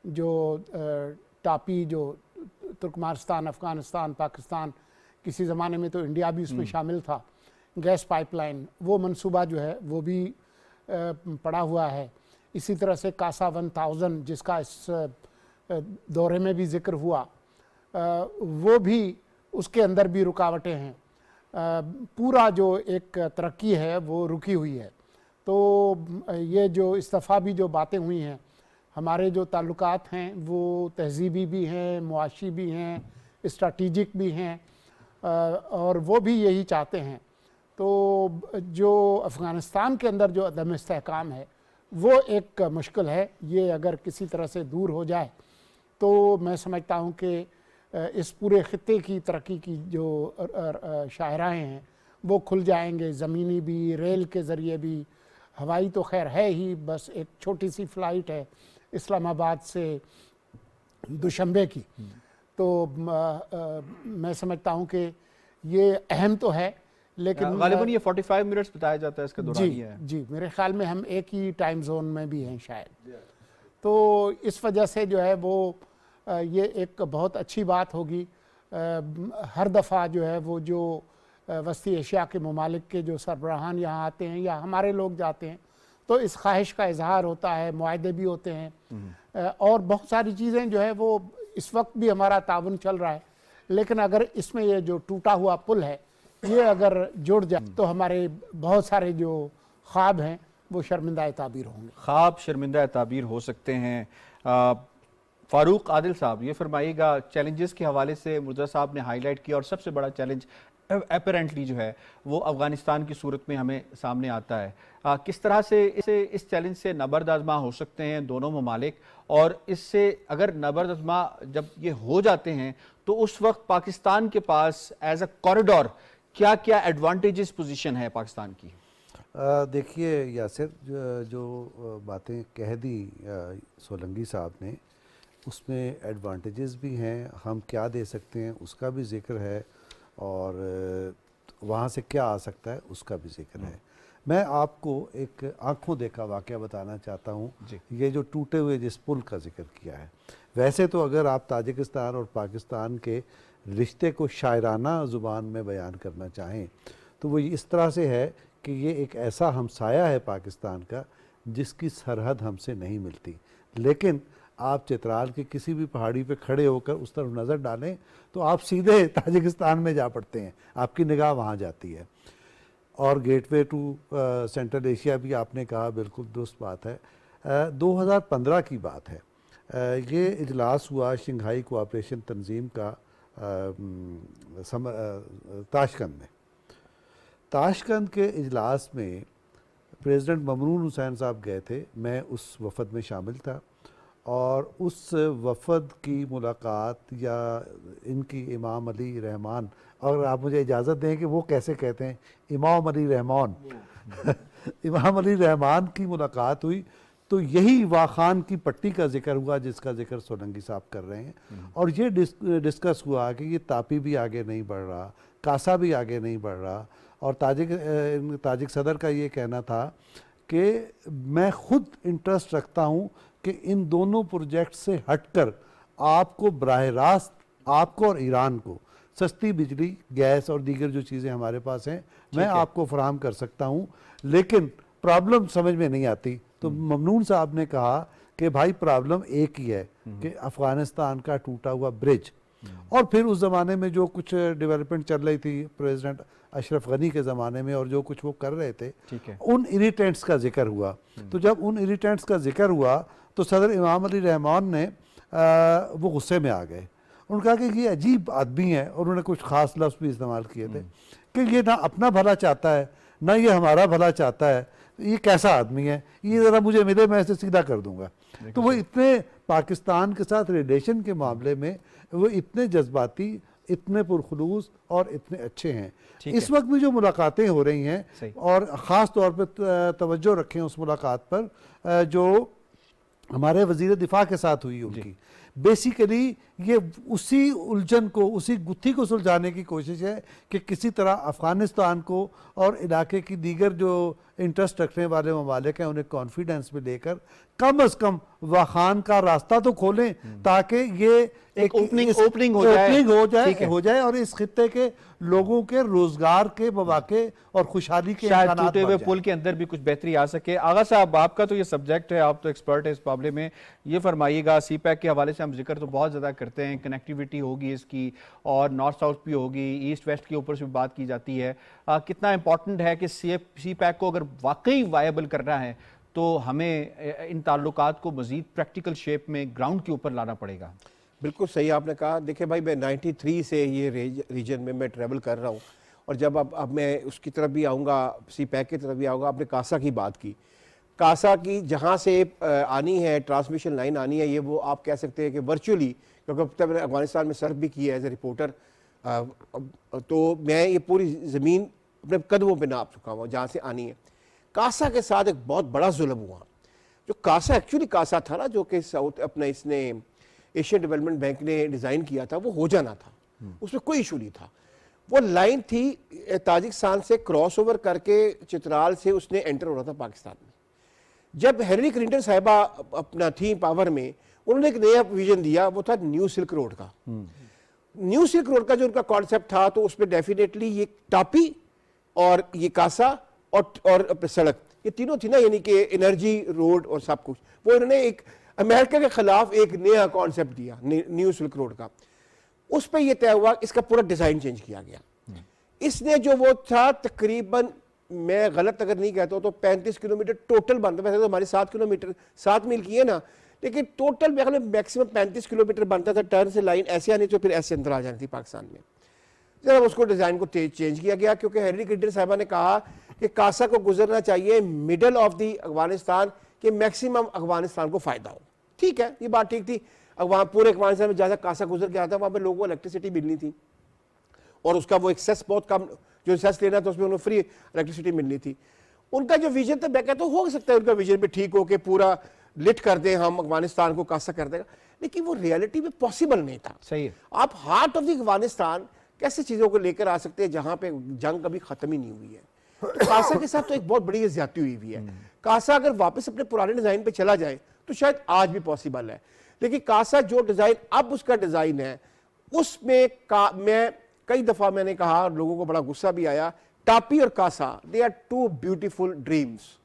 जो टापी, जो तुर्कमानिस्तान, अफ़गानिस्तान, पाकिस्तान, किसी ज़माने में तो इंडिया भी उसमें शामिल था, गैस पाइपलाइन, वो मंसूबा जो है वो भी पड़ा हुआ है। इसी तरह से कासा 1000 जिसका इस दौरे में भी जिक्र हुआ, वो भी, उसके अंदर भी रुकावटें हैं। पूरा जो एक तरक्की है वो रुकी हुई है। तो ये जो इस दफ़ा भी जो बातें हुई हैं, हमारे जो ताल्लुकात हैं वो तहज़ीबी भी हैं, मुआशी भी हैं, स्ट्रैटेजिक भी हैं, और वो भी यही चाहते हैं। तो जो अफ़गानिस्तान के अंदर जो अदम इस्तेहकाम है वो एक मुश्किल है। ये अगर किसी तरह से दूर हो जाए तो मैं समझता हूँ कि इस पूरे ख़ित्ते की तरक्की की जो शाहराहें हैं वो खुल जाएंगे, ज़मीनी भी, रेल के ज़रिए भी। हवाई तो खैर है ही, बस एक छोटी सी फ़्लाइट है इस्लामाबाद से दुशंबे की। तो मैं समझता हूँ कि ये अहम तो है, लेकिन गालिबन ये 45 मिनट्स बताया जाता है इसका दौरान जी ही है। जी, मेरे ख्याल में हम एक ही टाइम जोन में भी हैं शायद। तो इस वजह से जो है वो ये एक बहुत अच्छी बात होगी। हर दफ़ा जो है वो जो वस्ती एशिया के ममालिक के जो सरबराहान यहाँ आते हैं या हमारे लोग जाते हैं तो इस ख्वाहिश का इजहार होता है, मुआहदे भी होते हैं और बहुत सारी चीज़ें जो है वो इस वक्त भी हमारा ताउन चल रहा है। लेकिन अगर इसमें ये जो टूटा हुआ पुल है ये अगर जुड़ जाए तो हमारे बहुत सारे जो ख्वाब हैं वो शर्मिंदा ताबीर होंगे। ख्वाब शर्मिंदा ताबीर हो सकते हैं। फारूक आदिल साहब, ये फरमाइएगा, चैलेंजेस के हवाले से मुर्तज़ा साहब ने हाईलाइट किया और सबसे बड़ा चैलेंज अपेरेंटली जो है वो अफ़गानिस्तान की सूरत में हमें सामने आता है। किस तरह से इस चैलेंज से नबर्द आज़मा हो सकते हैं दोनों ममालिक, और इससे अगर नबर्द आज़मा जब ये हो जाते हैं तो उस वक्त पाकिस्तान के पास एज अ कॉरिडोर क्या क्या एडवांटेजेस पोजीशन है पाकिस्तान की? देखिए यासिर, जो बातें कह दी सोलंकी साहब ने, उसमें एडवांटेजेस भी हैं, हम क्या दे सकते हैं उसका भी जिक्र है, और वहाँ से क्या आ सकता है उसका भी जिक्र है। मैं आपको एक आंखों देखा वाक़या बताना चाहता हूँ। ये जो टूटे हुए जिस पुल का जिक्र किया है, वैसे तो अगर आप ताजिकिस्तान और पाकिस्तान के रिश्ते को शायराना ज़ुबान में बयान करना चाहें तो वो इस तरह से है कि ये एक ऐसा हमसाया है पाकिस्तान का जिसकी सरहद हमसे नहीं मिलती, लेकिन आप चित्राल की किसी भी पहाड़ी पे खड़े होकर उस तरफ नज़र डालें तो आप सीधे ताजिकिस्तान में जा पड़ते हैं, आपकी निगाह वहाँ जाती है। और गेटवे टू सेंट्रल एशिया भी आपने कहा, बिल्कुल दुरुस्त बात है। 2015 की बात है, ये इजलास हुआ शंघाई कोऑपरेशन तंजीम का ताशकंद में। ताशकंद के इजलास में प्रेसिडेंट ममनून हुसैन साहब गए थे, मैं उस वफद में शामिल था, और उस वफद की मुलाकात या इनकी इमाम अली रहमान, और आप मुझे इजाज़त दें कि वो कैसे कहते हैं, इमाम अली रहमान इमाम अली रहमान की मुलाकात हुई तो यही वाखान की पट्टी का जिक्र हुआ जिसका जिक्र सोलंकी साहब कर रहे हैं, और ये डिस्कस हुआ कि ये तापी भी आगे नहीं बढ़ रहा, कासा भी आगे नहीं बढ़ रहा, और ताजिक सदर का ये कहना था कि मैं खुद इंटरेस्ट रखता हूँ कि इन दोनों प्रोजेक्ट से हटकर आपको बराह रास्त, आपको और ईरान को सस्ती बिजली, गैस और दीगर जो चीज़ें हमारे पास हैं मैं आपको फराहम कर सकता हूँ, लेकिन प्रॉब्लम समझ में नहीं आती। तो ममनून साहब ने कहा कि भाई प्रॉब्लम एक ही है कि अफ़गानिस्तान का टूटा हुआ ब्रिज, और फिर उस ज़माने में जो कुछ डेवलपमेंट चल रही थी प्रेसिडेंट अशरफ गनी के ज़माने में, और जो कुछ वो कर रहे थे, उन इरिटेंट्स का जिक्र हुआ। तो जब उन इरिटेंट्स का जिक्र हुआ तो सदर इमाम अली रहमान ने वो गुस्से में आ गए। उन्होंने कहा कि ये अजीब आदमी है, और उन्होंने कुछ ख़ास लफ्ज़ भी इस्तेमाल किए थे कि ये ना अपना भला चाहता है ना ये हमारा भला चाहता है, ये कैसा आदमी है, ये ज़रा मुझे मिले मैं इसे सीधा कर दूंगा। तो वो इतने पाकिस्तान के साथ रिलेशन के मामले में वो इतने जज्बाती, इतने पुरखुलूस और इतने अच्छे हैं। इस वक्त भी जो मुलाकातें हो रही हैं, और ख़ास तौर पर तवज्जो रखें उस मुलाकात पर जो हमारे वज़ीर दिफा के साथ हुई उनकी, बेसिकली ये उसी उलझन को, उसी गुत्थी को सुलझाने की कोशिश है कि किसी तरह अफ़गानिस्तान को और इलाके की दीगर जो इंटरेस्ट रखने वाले ममालिक हैं उन्हें कॉन्फिडेंस में लेकर कम अज़ कम वाखान का रास्ता तो खोलें, ताकि ये एक ओपनिंग हो जाए और इस खित्ते के लोगों के रोजगार के मौके और खुशहाली के शायद इम्कानात टूटे हुए बढ़ जाएं। पुल के अंदर भी कुछ बेहतरी आ सके। आगा साहब, आपका तो ये सब्जेक्ट है, आप तो एक्सपर्ट है इस मामले में, ये फरमाइएगा, सी पैक के हवाले से हम जिक्र तो बहुत ज़्यादा करते हैं, कनेक्टिविटी होगी इसकी और नॉर्थ साउथ भी होगी, ईस्ट वेस्ट के ऊपर से भी बात की जाती है। कितना इंपॉर्टेंट है कि सी पैक को अगर वाकई वायबल करना है तो हमें इन ताल्लुकात को मज़ीद प्रैक्टिकल शेप में ग्राउंड के ऊपर लाना पड़ेगा। बिल्कुल सही आपने कहा। देखिए भाई, मैं 93 से ये रीजन में मैं ट्रैवल कर रहा हूँ, और जब अब मैं उसकी तरफ भी आऊँगा, सी पैक की तरफ भी आऊँगा। आपने कासा की बात की, कासा की जहाँ से आनी है ट्रांसमिशन लाइन आनी है, ये वो आप कह सकते हैं कि वर्चुअली, क्योंकि अब तक मैंने अफगानिस्तान में सर्व भी किया है एज ए रिपोर्टर, तो मैं ये पूरी ज़मीन अपने कदमों पे नाप चुका हूँ जहाँ से आनी है। कासा के साथ एक बहुत बड़ा जुल्म हुआ। जो कासा एक्चुअली कासा था ना, जो कि साउथ अपना इसने एशियन डेवलपमेंट बैंक ने डिज़ाइन किया था, वो हो जाना था, उसमें कोई इशू नहीं था। वो लाइन थी ताजिकिस्तान से क्रॉस ओवर करके चित्राल से उसने एंटर होना था पाकिस्तान में। जब हिलरी क्लिंटन साहिबा अपना थी पावर में, उन्होंने एक नया विजन दिया, वो था न्यू सिल्क रोड का। न्यू सिल्क रोड का जो उनका कॉन्सेप्ट था, तो उसमें डेफिनेटली ये टापी और ये कासा और सड़क, ये तीनों थी ना, यानी कि एनर्जी, रोड और सब कुछ। वो इन्होंने एक अमेरिका के खिलाफ एक नया कॉन्सेप्ट दिया न्यू सिल्क रोड का। उस पर यह तय हुआ, इसका पूरा डिजाइन चेंज किया गया। इसने जो वो था तकरीबन, मैं गलत अगर नहीं कहता हूं तो 35 किलोमीटर टोटल बनता। वैसे तो हमारे 7 किलोमीटर 7 मील की है ना, लेकिन टोटल मैक्सिमम 35 किलोमीटर बनता था। टर्न से लाइन ऐसे आनी तो फिर ऐसे अंदर आ जानी थी पाकिस्तान में। जब उसको डिजाइन को चेंज किया गया, क्योंकि हिलरी क्लिंटन साहिबा ने कहा कि कासा को गुजरना चाहिए मिडल ऑफ द अफगानिस्तान, के मैक्सिमम अफगानिस्तान को फायदा हो। ठीक है, ये बात ठीक थी। पूरे अफगानिस्तान में जहाँ कासा गुजर के आता, वहाँ पर लोगों को इलेक्ट्रिसिटी मिलनी थी, और उसका वो एक सेस बहुत कम, जो सेस लेना था उसमें उन्हें फ्री इलेक्ट्रिसिटी मिलनी थी। उनका जो विजन था, मैं कहता हूँ हो सकता है उनका विजन भी ठीक हो कि पूरा लिट कर दें हम अफगानिस्तान को, कासा कर देगा, लेकिन वो रियलिटी में पॉसिबल नहीं था। सही है। आप हार्ट ऑफ द अफगानिस्तान कैसे चीज़ों को लेकर आ सकते हैं जहाँ पे जंग कभी ख़त्म ही नहीं हुई है। तो कासा के साथ तो एक बहुत बड़ी ज्यादती हुई है। कासा अगर वापस अपने पुराने डिज़ाइन पे चला जाए तो शायद आज भी पॉसिबल है, लेकिन कासा जो डिज़ाइन अब उसका डिज़ाइन है, उसमें मैं कई दफ़ा मैंने कहा, लोगों को बड़ा गुस्सा भी आया, टापी और CASA, they are two beautiful dreams,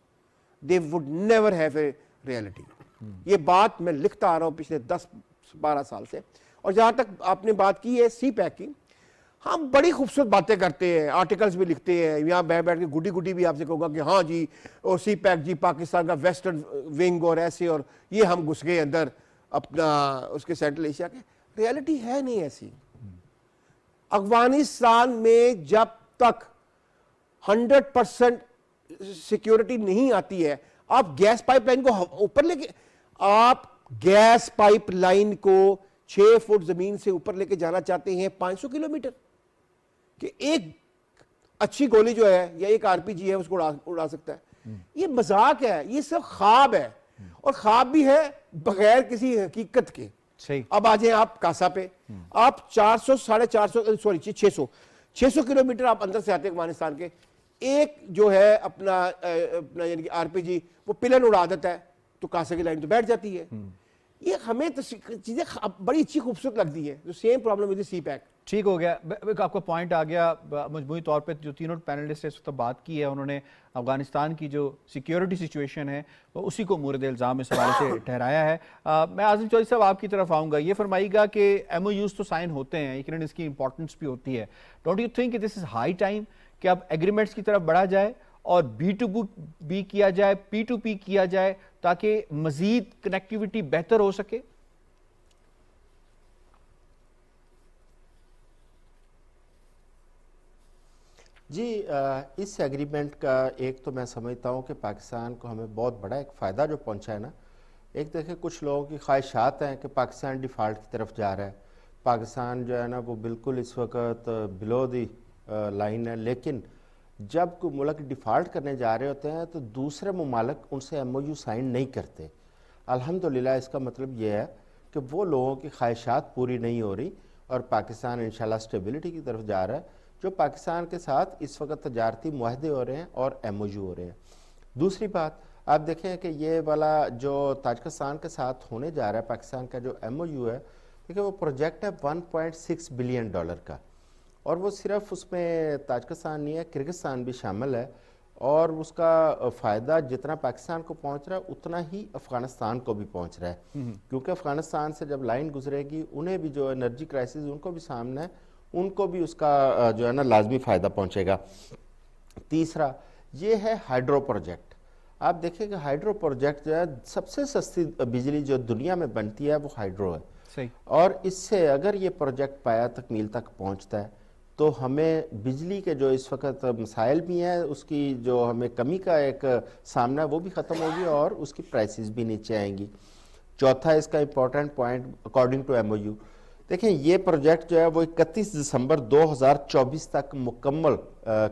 they would never have a reality. ये बात मैं लिखता आ रहा हूँ पिछले 10-12 साल से। और जहाँ तक आपने बात की है सी पैक की, हम बड़ी खूबसूरत बातें करते हैं, आर्टिकल्स भी लिखते हैं, यहाँ बैठ के गुड्डी गुड्डी भी आपसे कहूँगा कि हाँ जी, और सी पैक जी पाकिस्तान का वेस्टर्न विंग और ऐसे, और ये हम घुस गए अंदर अपना उसके सेंट्रल एशिया के। रियलिटी है नहीं ऐसी। अफगानिस्तान में जब तक 100% सिक्योरिटी नहीं आती है, आप गैस पाइपलाइन को ऊपर लेके, आप गैस पाइपलाइन को 6 फुट जमीन से ऊपर लेके जाना चाहते हैं 500 किलोमीटर, कि एक अच्छी गोली जो है या एक आरपीजी है उसको उड़ा सकता है। ये मजाक है, ये सब ख्वाब है, और ख्वाब भी है बगैर किसी हकीकत के। सही। अब आ जाए आप कासा पे, आप 600 किलोमीटर आप अंदर से आते हैं अफगानिस्तान के, एक जो है अपना यानी कि आरपीजी वो पिलर उड़ा देता है, तो कासा की लाइन तो बैठ जाती है। ये हमें चीजें बड़ी अच्छी खूबसूरत लगती है। जो same problem with CPEC. ठीक हो गया, आपका पॉइंट आ गया। मजमूई तौर पे जो तीनों पैनलिस्ट इस वक्त बात की है, उन्होंने अफगानिस्तान की जो सिक्योरिटी सिचुएशन है वो उसी को मूरद इल्ज़ाम इस हवाले से ठहराया है। मैं आज़म चौधरी साहब आपकी तरफ आऊँगा। ये फरमाइएगा कि MOUs तो साइन होते हैं, लेकिन इसकी इंपॉर्टेंस भी होती है। Don't you think this is high time कि अब एग्रीमेंट्स की तरफ बढ़ा जाए और B2B किया जाए, P2P किया जाए, ताकि मज़ीद कनेक्टिविटी बेहतर हो सके? जी, इस एग्रीमेंट का एक तो मैं समझता हूँ कि पाकिस्तान को हमें बहुत बड़ा एक फ़ायदा जो पहुँचा है ना। एक देखिए, कुछ लोगों की ख्वाहिशात हैं कि पाकिस्तान डिफ़ॉल्ट की तरफ जा रहा है, पाकिस्तान जो है ना वो बिल्कुल इस वक्त बिलो दी लाइन है। लेकिन जब कोई मुल्क डिफ़ॉल्ट करने जा रहे होते हैं तो दूसरे ममालिक उनसे MOU साइन नहीं करते। अल्हम्दुलिल्लाह, इसका मतलब ये है कि वो लोगों की ख्वाहिशात पूरी नहीं हो रही और पाकिस्तान इंशाल्लाह स्टेबिलिटी की तरफ जा रहा है। जो पाकिस्तान के साथ इस वक्त तजारती मुआहदे हो रहे हैं और MOU हो रहे हैं। दूसरी बात आप देखें कि ये वाला जो ताजिकिस्तान के साथ होने जा रहा है पाकिस्तान का जो MOU है, देखिए वो प्रोजेक्ट है $1.6 बिलियन का, और वो सिर्फ उसमें ताजिकिस्तान नहीं है, किर्गिस्तान भी शामिल है, और उसका फ़ायदा जितना पाकिस्तान को पहुंच रहा है उतना ही अफ़गानिस्तान को भी पहुंच रहा है, क्योंकि अफ़गानिस्तान से जब लाइन गुजरेगी उन्हें भी जो एनर्जी क्राइसिस उनको भी सामने है, उनको भी उसका जो है ना लाजमी फ़ायदा पहुंचेगा। तीसरा ये है हाइड्रो प्रोजेक्ट। आप देखिए कि हाइड्रो प्रोजेक्ट जो है सबसे सस्ती बिजली जो दुनिया में बनती है वो हाइड्रो है। सही। और इससे अगर ये प्रोजेक्ट पाया तकमील तक पहुंचता है तो हमें बिजली के जो इस वक्त मसाइल भी हैं उसकी जो हमें कमी का एक सामना है वो भी ख़त्म होगी और उसकी प्राइसेस भी नीचे आएंगी। चौथा इसका important point according to MOU, देखें ये प्रोजेक्ट जो है वो 31 दिसंबर 2024 तक मुकम्मल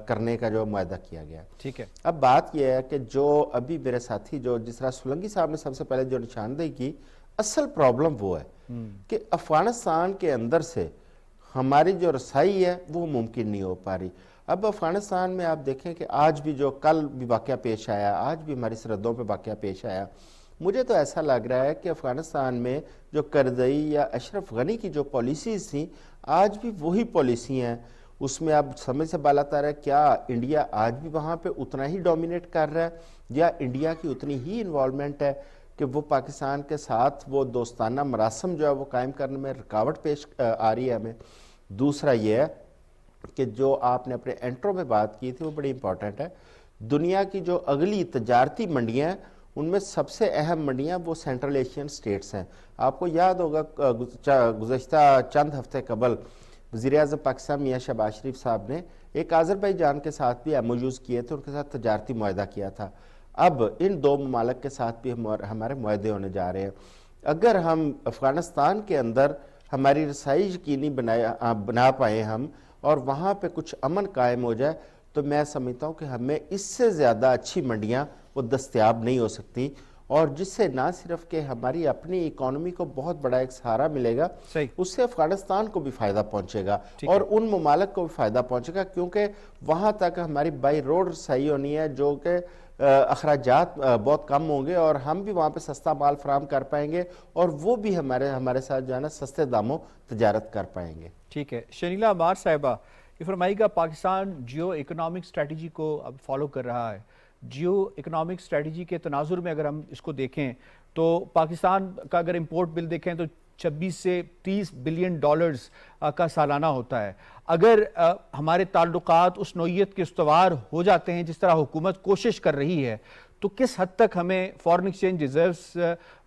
करने का जो मुआहदा किया गया है। ठीक है। अब बात यह है कि जो अभी मेरे साथी जो जिस तरह सोलंकी साहब ने सबसे पहले जो निशानदेही की, असल प्रॉब्लम वो है कि अफगानिस्तान के अंदर से हमारी जो रसाई है वो मुमकिन नहीं हो पा रही। अब अफगानिस्तान में आप देखें कि आज भी जो कल भी वाक़या पेश आया, आज भी हमारी सरहदों पे वाक़या पेश आया, मुझे तो ऐसा लग रहा है कि अफगानिस्तान में जो करज़ई या अशरफ गनी की जो पॉलिसीज़ थी आज भी वही पॉलिसी हैं। उसमें अब समझ से बालातर है क्या इंडिया आज भी वहाँ पे उतना ही डोमिनेट कर रहा है या इंडिया की उतनी ही इन्वॉल्वमेंट है कि वो पाकिस्तान के साथ वो दोस्ताना मरासम जो है वो कायम करने में रुकावट पेश आ रही है हमें। दूसरा ये है कि जो आपने अपने इंट्रो में बात की थी वो बड़ी इंपॉर्टेंट है। दुनिया की जो अगली तजारती मंडियाँ हैं उनमें सबसे अहम मंडियाँ वो सेंट्रल एशियन स्टेट्स हैं। आपको याद होगा गुज़श्ता चंद हफ्ते कबल वज़ीर-ए-आज़म पाकिस्तान मियाँ शहबाज शरीफ साहब ने एक आज़रबाईजान के साथ भी MOUs किए थे, उनके साथ तजारती मुआहदा किया था। अब इन दो ममालिक के साथ भी हमारे मुआहदे होने जा रहे हैं। अगर हम अफ़गानिस्तान के अंदर हमारी रसाई यकीनी बना पाए हम और वहाँ पे कुछ अमन कायम हो जाए तो मैं समझता हूँ कि हमें इससे ज़्यादा अच्छी मंडियाँ वो दस्तयाब नहीं हो सकती, और जिससे ना सिर्फ कि हमारी अपनी इकोनॉमी को बहुत बड़ा एक सहारा मिलेगा, उससे अफगानिस्तान को भी फ़ायदा पहुंचेगा और उन ममालिक को भी फ़ायदा पहुंचेगा, क्योंकि वहाँ तक हमारी बाई रोड रसाई होनी है जो कि अखराजात बहुत कम होंगे और हम भी वहाँ पे सस्ता माल फराम कर पाएंगे और वो भी हमारे साथ जो है ना सस्ते दामों तजारत कर पाएंगे। ठीक है। शनीला अमार साहिबा, ये फरमाइएगा, पाकिस्तान जियो इकोनॉमिक स्ट्रेटजी को अब फॉलो कर रहा है। जियो इकोनॉमिक स्ट्रेटजी के तनाजुर में अगर हम इसको देखें तो पाकिस्तान का अगर इंपोर्ट बिल देखें तो 26 से 30 बिलियन डॉलर्स का सालाना होता है। अगर हमारे ताल्लुकात उस नौइयत के इस्तवार हो जाते हैं जिस तरह हुकूमत कोशिश कर रही है, तो किस हद तक हमें फॉरेन एक्सचेंज रिजर्व्स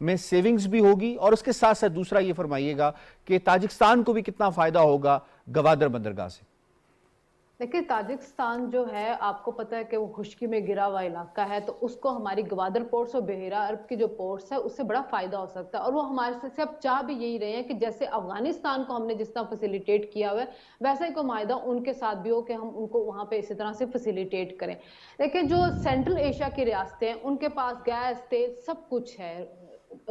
में सेविंग्स भी होगी, और उसके साथ साथ दूसरा ये फरमाइएगा कि ताजिकिस्तान को भी कितना फ़ायदा होगा गवादर बंदरगाह से। देखिए, ताजिकिस्तान जो है आपको पता है कि वो खुश्की में गिरा हुआ इलाका है, तो उसको हमारी गवादर पोर्ट्स और बहेरा अरब की जो पोर्ट्स है उससे बड़ा फायदा हो सकता है। और वो हमारे से अब चाह भी यही रहे हैं कि जैसे अफगानिस्तान को हमने जिस तरह फैसिलिटेट किया हुआ है वैसा ही कोई मायदा उनके साथ भी हो कि हम उनको वहां पे इसी तरह से फैसिलिटेट करें। लेकिन जो सेंट्रल एशिया की रियासतें हैं उनके पास गैस तेल सब कुछ है,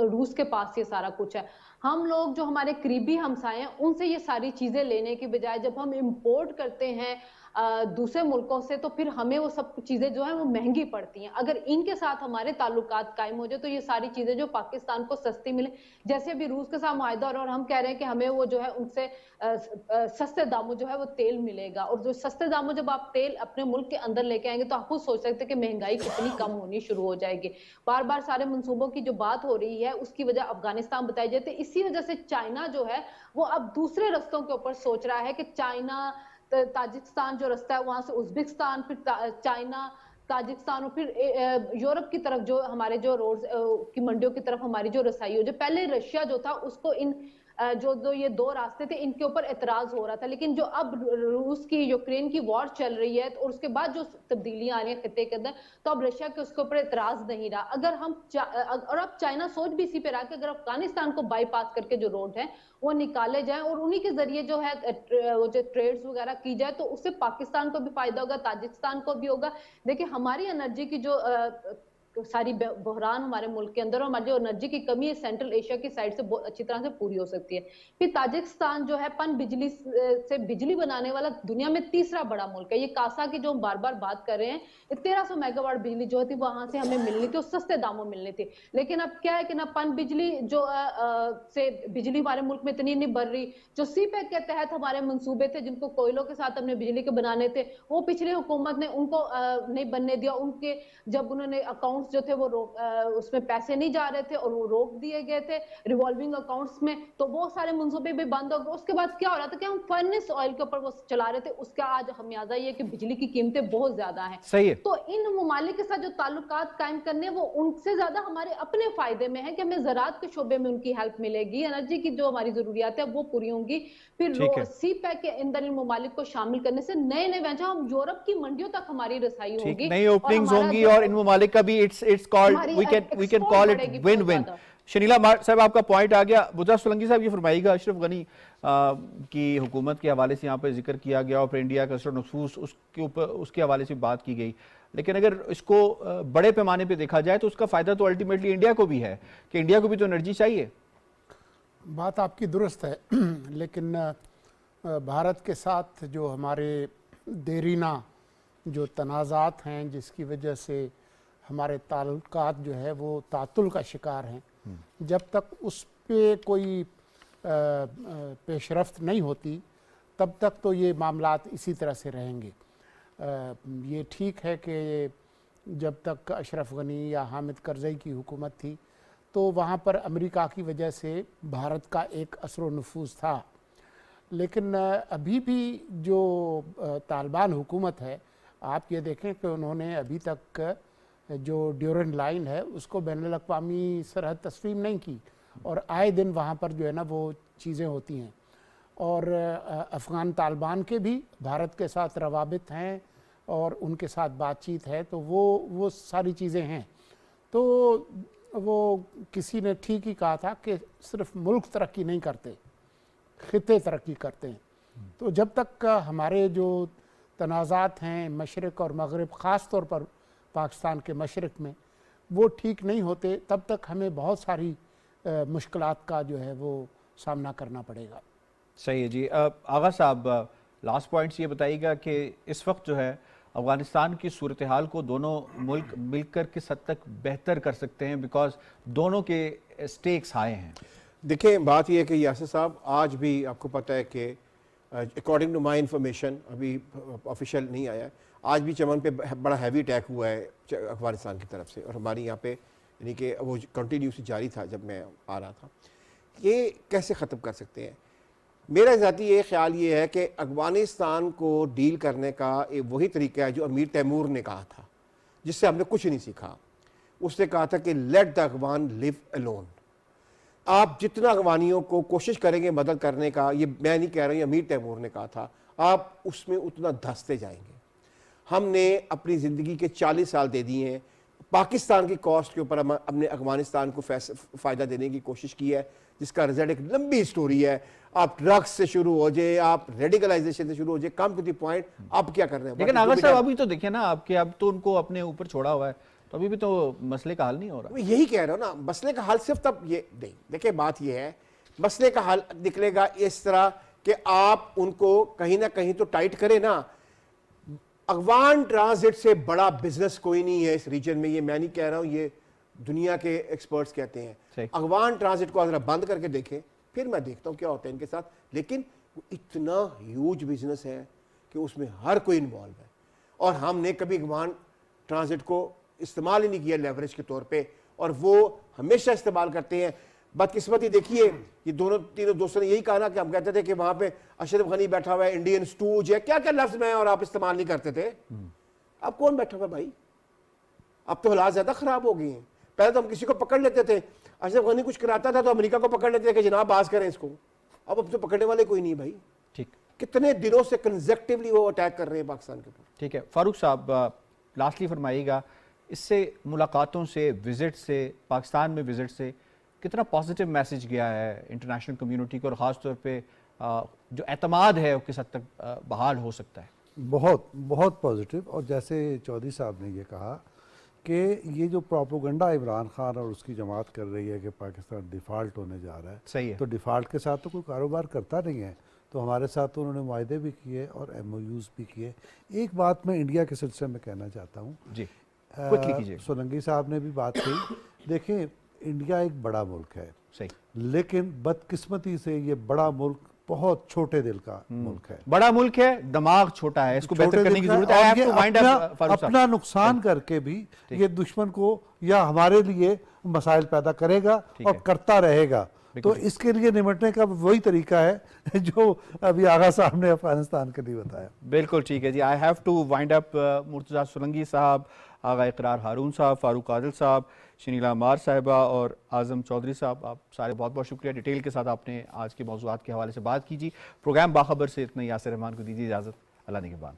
रूस के पास ये सारा कुछ है। हम लोग जो हमारे करीबी हमसाए हैं उनसे ये सारी चीजें लेने की बजाय जब हम इंपोर्ट करते हैं दूसरे मुल्कों से, तो फिर हमें वो सब चीजें जो है वो महंगी पड़ती हैं। अगर इनके साथ हमारे ताल्लुकात कायम हो जाए तो ये सारी चीजें जो पाकिस्तान को सस्ती मिले, जैसे अभी रूस के साथ मुआहदा और हम कह रहे हैं कि हमें वो जो है उनसे सस्ते दामों जो है वो तेल मिलेगा, और जो सस्ते दामों जब आप तेल अपने मुल्क के अंदर लेके आएंगे तो आप खुद सोच सकते हैं कि महंगाई कितनी कम होनी शुरू हो जाएगी। बार बार सारे मंसूबों की जो बात हो रही है उसकी वजह अफगानिस्तान बताई जाती है। इसी वजह से चाइना जो है वो अब दूसरे रस्तों के ऊपर सोच रहा है कि चाइना ताजिकिस्तान जो रास्ता है वहां से उज्बेकिस्तान, फिर चाइना, ताजिकिस्तान और फिर यूरोप की तरफ जो हमारे जो रोड्स की मंडियों की तरफ हमारी जो रसाई हो, जो पहले रशिया जो था उसको इन जो ये दो रास्ते थे इनके ऊपर एतराज हो रहा था, लेकिन जो अब रूस की यूक्रेन की वॉर चल रही है और उसके बाद जो तब्दीलियां आ रही हैं खित्ते के अंदर, तो अब रशिया के उसके ऊपर एतराज नहीं रहा। अगर हम और अब चाइना सोच भी इसी पे रहा कि अगर अफगानिस्तान को बाईपास करके जो रोड है वो निकाले जाए और उन्हीं के जरिए जो है वो जो ट्रेड्स वगैरह की जाए तो उससे पाकिस्तान को भी फायदा होगा, ताजिकिस्तान को भी होगा। देखिए, हमारी एनर्जी की जो सारी बहरान हमारे मुल्क के अंदर, और हमारी जो एनर्जी की कमी है सेंट्रल एशिया की साइड से बहुत अच्छी तरह से पूरी हो सकती है। फिर ताजिकिस्तान जो है पन बिजली से बिजली बनाने वाला दुनिया में तीसरा बड़ा मुल्क है। ये कासा की जो हम बार बार बात कर रहे हैं, 1300 मेगावाट बिजली जो थी वहां से हमें मिलनी थी और सस्ते दामों मिलनी थी, लेकिन अब क्या है कि ना पन बिजली जो से बिजली हमारे मुल्क में इतनी नहीं बढ़ रही। जो सीपैक के तहत हमारे मंसूबे थे जिनको कोयलों के साथ हमने बिजली के बनाने थे, वो पिछली हुकूमत ने उनको नहीं बनने दिया। उनके जब उन्होंने अकाउंट्स जो थे वो उसमें पैसे नहीं जा रहे थे और वो रोक दिए गए थे रिवॉल्विंग अकाउंट्स में, तो वो सारे मंसूबे भी बंद हो गए। उसके बाद क्या हो रहा था कि हम फर्नेस ऑयल के ऊपर वो चला रहे थे, उसका आज खमियाजा ये कि बिजली की कीमतें बहुत ज्यादा हैं। सही है। तो इन ममालिक के साथ जो ताल्लुकात कायम करने वो उनसे ज्यादा हमारे अपने फायदे में है कि हमें ज़राअत के शोबे में उनकी हेल्प मिलेगी, एनर्जी की जो हमारी जरूरियात है वो पूरी होंगी। ठीक है। फिर सी पैक के अंदर इन ममालिक को शामिल करने से नए नए वेंचर, हम यूरोप की मंडियों तक हमारी रसाई ठीक, होगी, नई और ओपनिंग्स हमारा होंगी जो और इन ममालिक का भी इट्स कॉल्ड हमारी we can export call it बढ़ेगी विन बहुत विन। ज्यादा। शनीला साहब आपका पॉइंट आ गया। बुज़ा सोलंकी साहब ये फरमाइएगा, अशरफ गनी की हुकूमत के हवाले से यहाँ पे जिक्र किया गया और इंडिया का नफूस उसके ऊपर उसके हवाले से बात की गई, लेकिन अगर इसको बड़े पैमाने पे देखा जाए तो उसका फायदा तो अल्टीमेटली इंडिया को भी है कि इंडिया को भी तो एनर्जी चाहिए। बात आपकी दुरुस्त है लेकिन भारत के साथ जो हमारे देरीना जो तनाज़ात हैं जिसकी वजह से हमारे ताल्लुकात जो है वो तातुल का शिकार हैं, जब तक उस पे कोई पेशरफ्त नहीं होती तब तक तो ये मामलात इसी तरह से रहेंगे। ये ठीक है कि जब तक अशरफ गनी या हामिद करज़ई की हुकूमत थी तो वहाँ पर अमेरिका की वजह से भारत का एक असर नफूज़ था, लेकिन अभी भी जो तालिबान हुकूमत है, आप ये देखें कि उन्होंने अभी तक जो ड्यूरेंट लाइन है उसको बैनुल अक़वामी सरहद तस्लीम नहीं की, और आए दिन वहाँ पर जो है ना वो चीज़ें होती हैं। और अफ़गान तालिबान के भी भारत के साथ रवाबित हैं और उनके साथ बातचीत है, तो वो सारी चीज़ें हैं। तो वो किसी ने ठीक ही कहा था कि सिर्फ मुल्क तरक्की नहीं करते, खिते तरक्की करते हैं। तो जब तक हमारे जो तनाज़ात हैं मशरक़ और मगरिब, ख़ास तौर पर पाकिस्तान के मशरक़ में, वो ठीक नहीं होते, तब तक हमें बहुत सारी मुश्किलात का जो है वो सामना करना पड़ेगा। सही है जी। आगा साहब, लास्ट पॉइंट्स ये बताइएगा कि इस वक्त जो है अफ़गानिस्तान की सूरत हाल को दोनों मुल्क मिलकर किस हद तक बेहतर कर सकते हैं, बिकॉज दोनों के स्टेक्स हाई हैं। देखें, बात यह है कि यासिर साहब, आज भी आपको पता है कि अकॉर्डिंग टू माई इंफॉर्मेशन, अभी ऑफिशियल नहीं आया है, आज भी चमन पे बड़ा हैवी अटैक हुआ है अफगानिस्तान की तरफ से, और हमारी यहाँ पे यानी कि वो कंटिन्यूसली जारी था जब मैं आ रहा था। ये कैसे ख़त्म कर सकते हैं? मेरा ज़ाती ये ख्याल ये है कि अफगानिस्तान को डील करने का एक वही तरीका है जो अमीर तैमूर ने कहा था, जिससे हमने कुछ नहीं सीखा। उसने कहा था कि let the Afghan live alone. आप जितना अफगानियों को कोशिश करेंगे मदद करने का, ये मैं नहीं कह रहा हूँ, अमीर तैमूर ने कहा था, आप उसमें उतना धंसते जाएंगे। हमने अपनी ज़िंदगी के 40 साल दे दिए हैं, पाकिस्तान की कॉस्ट के ऊपर हमने अफगानिस्तान को फ़ायदा देने की कोशिश की है, जिसका रिजल्ट एक लंबी स्टोरी है। आप ड्रग्स से शुरू हो जाए, आप रेडिकलाइजेशन से शुरू हो जाए, कम टू द पॉइंट आप क्या कर रहे हैं। लेकिन आगा साहब अभी तो देखिए ना आपके, अब तो उनको अपने ऊपर छोड़ा हुआ है, तो अभी भी तो मसले का हल नहीं हो रहा। यही कह रहा हूँ ना, मसले का हल सिर्फ तब ये नहीं, देखिए बात ये है, मसले का हल निकलेगा इस तरह कि आप उनको कहीं ना कहीं तो टाइट करें ना। अफगान ट्रांजिट से बड़ा बिजनेस कोई नहीं है इस रीजन में, ये मैं नहीं कह रहा हूँ, ये दुनिया के एक्सपर्ट्स कहते हैं। अफगान ट्रांजिट को अगर बंद करके देखें, फिर मैं देखता हूँ क्या होता है इनके साथ। लेकिन इतना ह्यूज बिजनेस है कि उसमें हर कोई इन्वॉल्व है, और हमने कभी अफगान ट्रांजिट को इस्तेमाल ही नहीं किया लेवरेज के तौर पे, और वो हमेशा इस्तेमाल करते हैं। बदकिस्मती देखिए, ये दोनों तीनों दोस्तों ने यही कहा ना कि हम कहते थे कि वहां पे अशरफ गनी बैठा हुआ है, इंडियन स्टूज है, क्या क्या लफ्ज में, और आप इस्तेमाल नहीं करते थे। अब कौन बैठा हुआ भाई? अब तो हालात ज्यादा खराब हो गए हैं। पहले तो हम किसी को पकड़ लेते थे, अशरफ गनी कुछ कराता था तो अमेरिका को पकड़ लेते थे कि जनाब बाज करें इसको। अब तो पकड़ने वाले कोई नहीं भाई। ठीक, कितने दिनों से कंसेक्टिवली वो अटैक कर रहे हैं पाकिस्तान के ऊपर। ठीक है, फारूक साहब लास्टली फरमाइएगा, इससे मुलाकातों से, विजिट से, पाकिस्तान में विजिट से कितना पॉजिटिव मैसेज गया है इंटरनेशनल कम्युनिटी को, और ख़ास तौर पे जो एतमाद है वो किस हद तक बहाल हो सकता है? बहुत बहुत पॉजिटिव। और जैसे चौधरी साहब ने ये कहा कि ये जो प्रोपोगंडा इमरान खान और उसकी जमात कर रही है कि पाकिस्तान डिफ़ॉल्ट होने जा रहा है, सही है। तो डिफ़ॉल्ट के साथ तो कोई कारोबार करता नहीं है। तो हमारे साथ तो उन्होंने मुआहदे भी किए और MOUs भी किए। एक बात मैं इंडिया के सिलसिले में कहना चाहता हूँ, जी, क्विकली कीजिए। सोलंकी साहब ने भी बात कही। देखें, इंडिया एक बड़ा मुल्क है, सही। लेकिन बदकिस्मती से ये बड़ा मुल्क बहुत छोटे दिल का मुल्क है, बड़ा मुल्क है, दिमाग छोटा है, इसको बेहतर छोटे करने दिल की का, जरूरत और है। I have ये to wind up, अपना, फारूक साहब। अपना नुकसान करके भी ये दुश्मन को या हमारे लिए मसाइल पैदा करेगा ठीक और है। करता रहेगा। तो इसके लिए निपटने का वही तरीका है जो अभी आगा साहब ने अफगानिस्तान के लिए बताया। बिल्कुल ठीक है जी। I have to wind up. Murtaza Solanki sahab, Agha इकरार हारून साहब, फारूक आदिल साहब, शनीला मार साहिबा और आज़म चौधरी साहब, आप सारे बहुत बहुत शुक्रिया। डिटेल के साथ आपने आज के मौज़ूआत के हवाले से बात की जी। प्रोग्राम बाखबर से इतना, यासिर रहमान को दीजिए इजाज़त। अल्लाह निगहबान।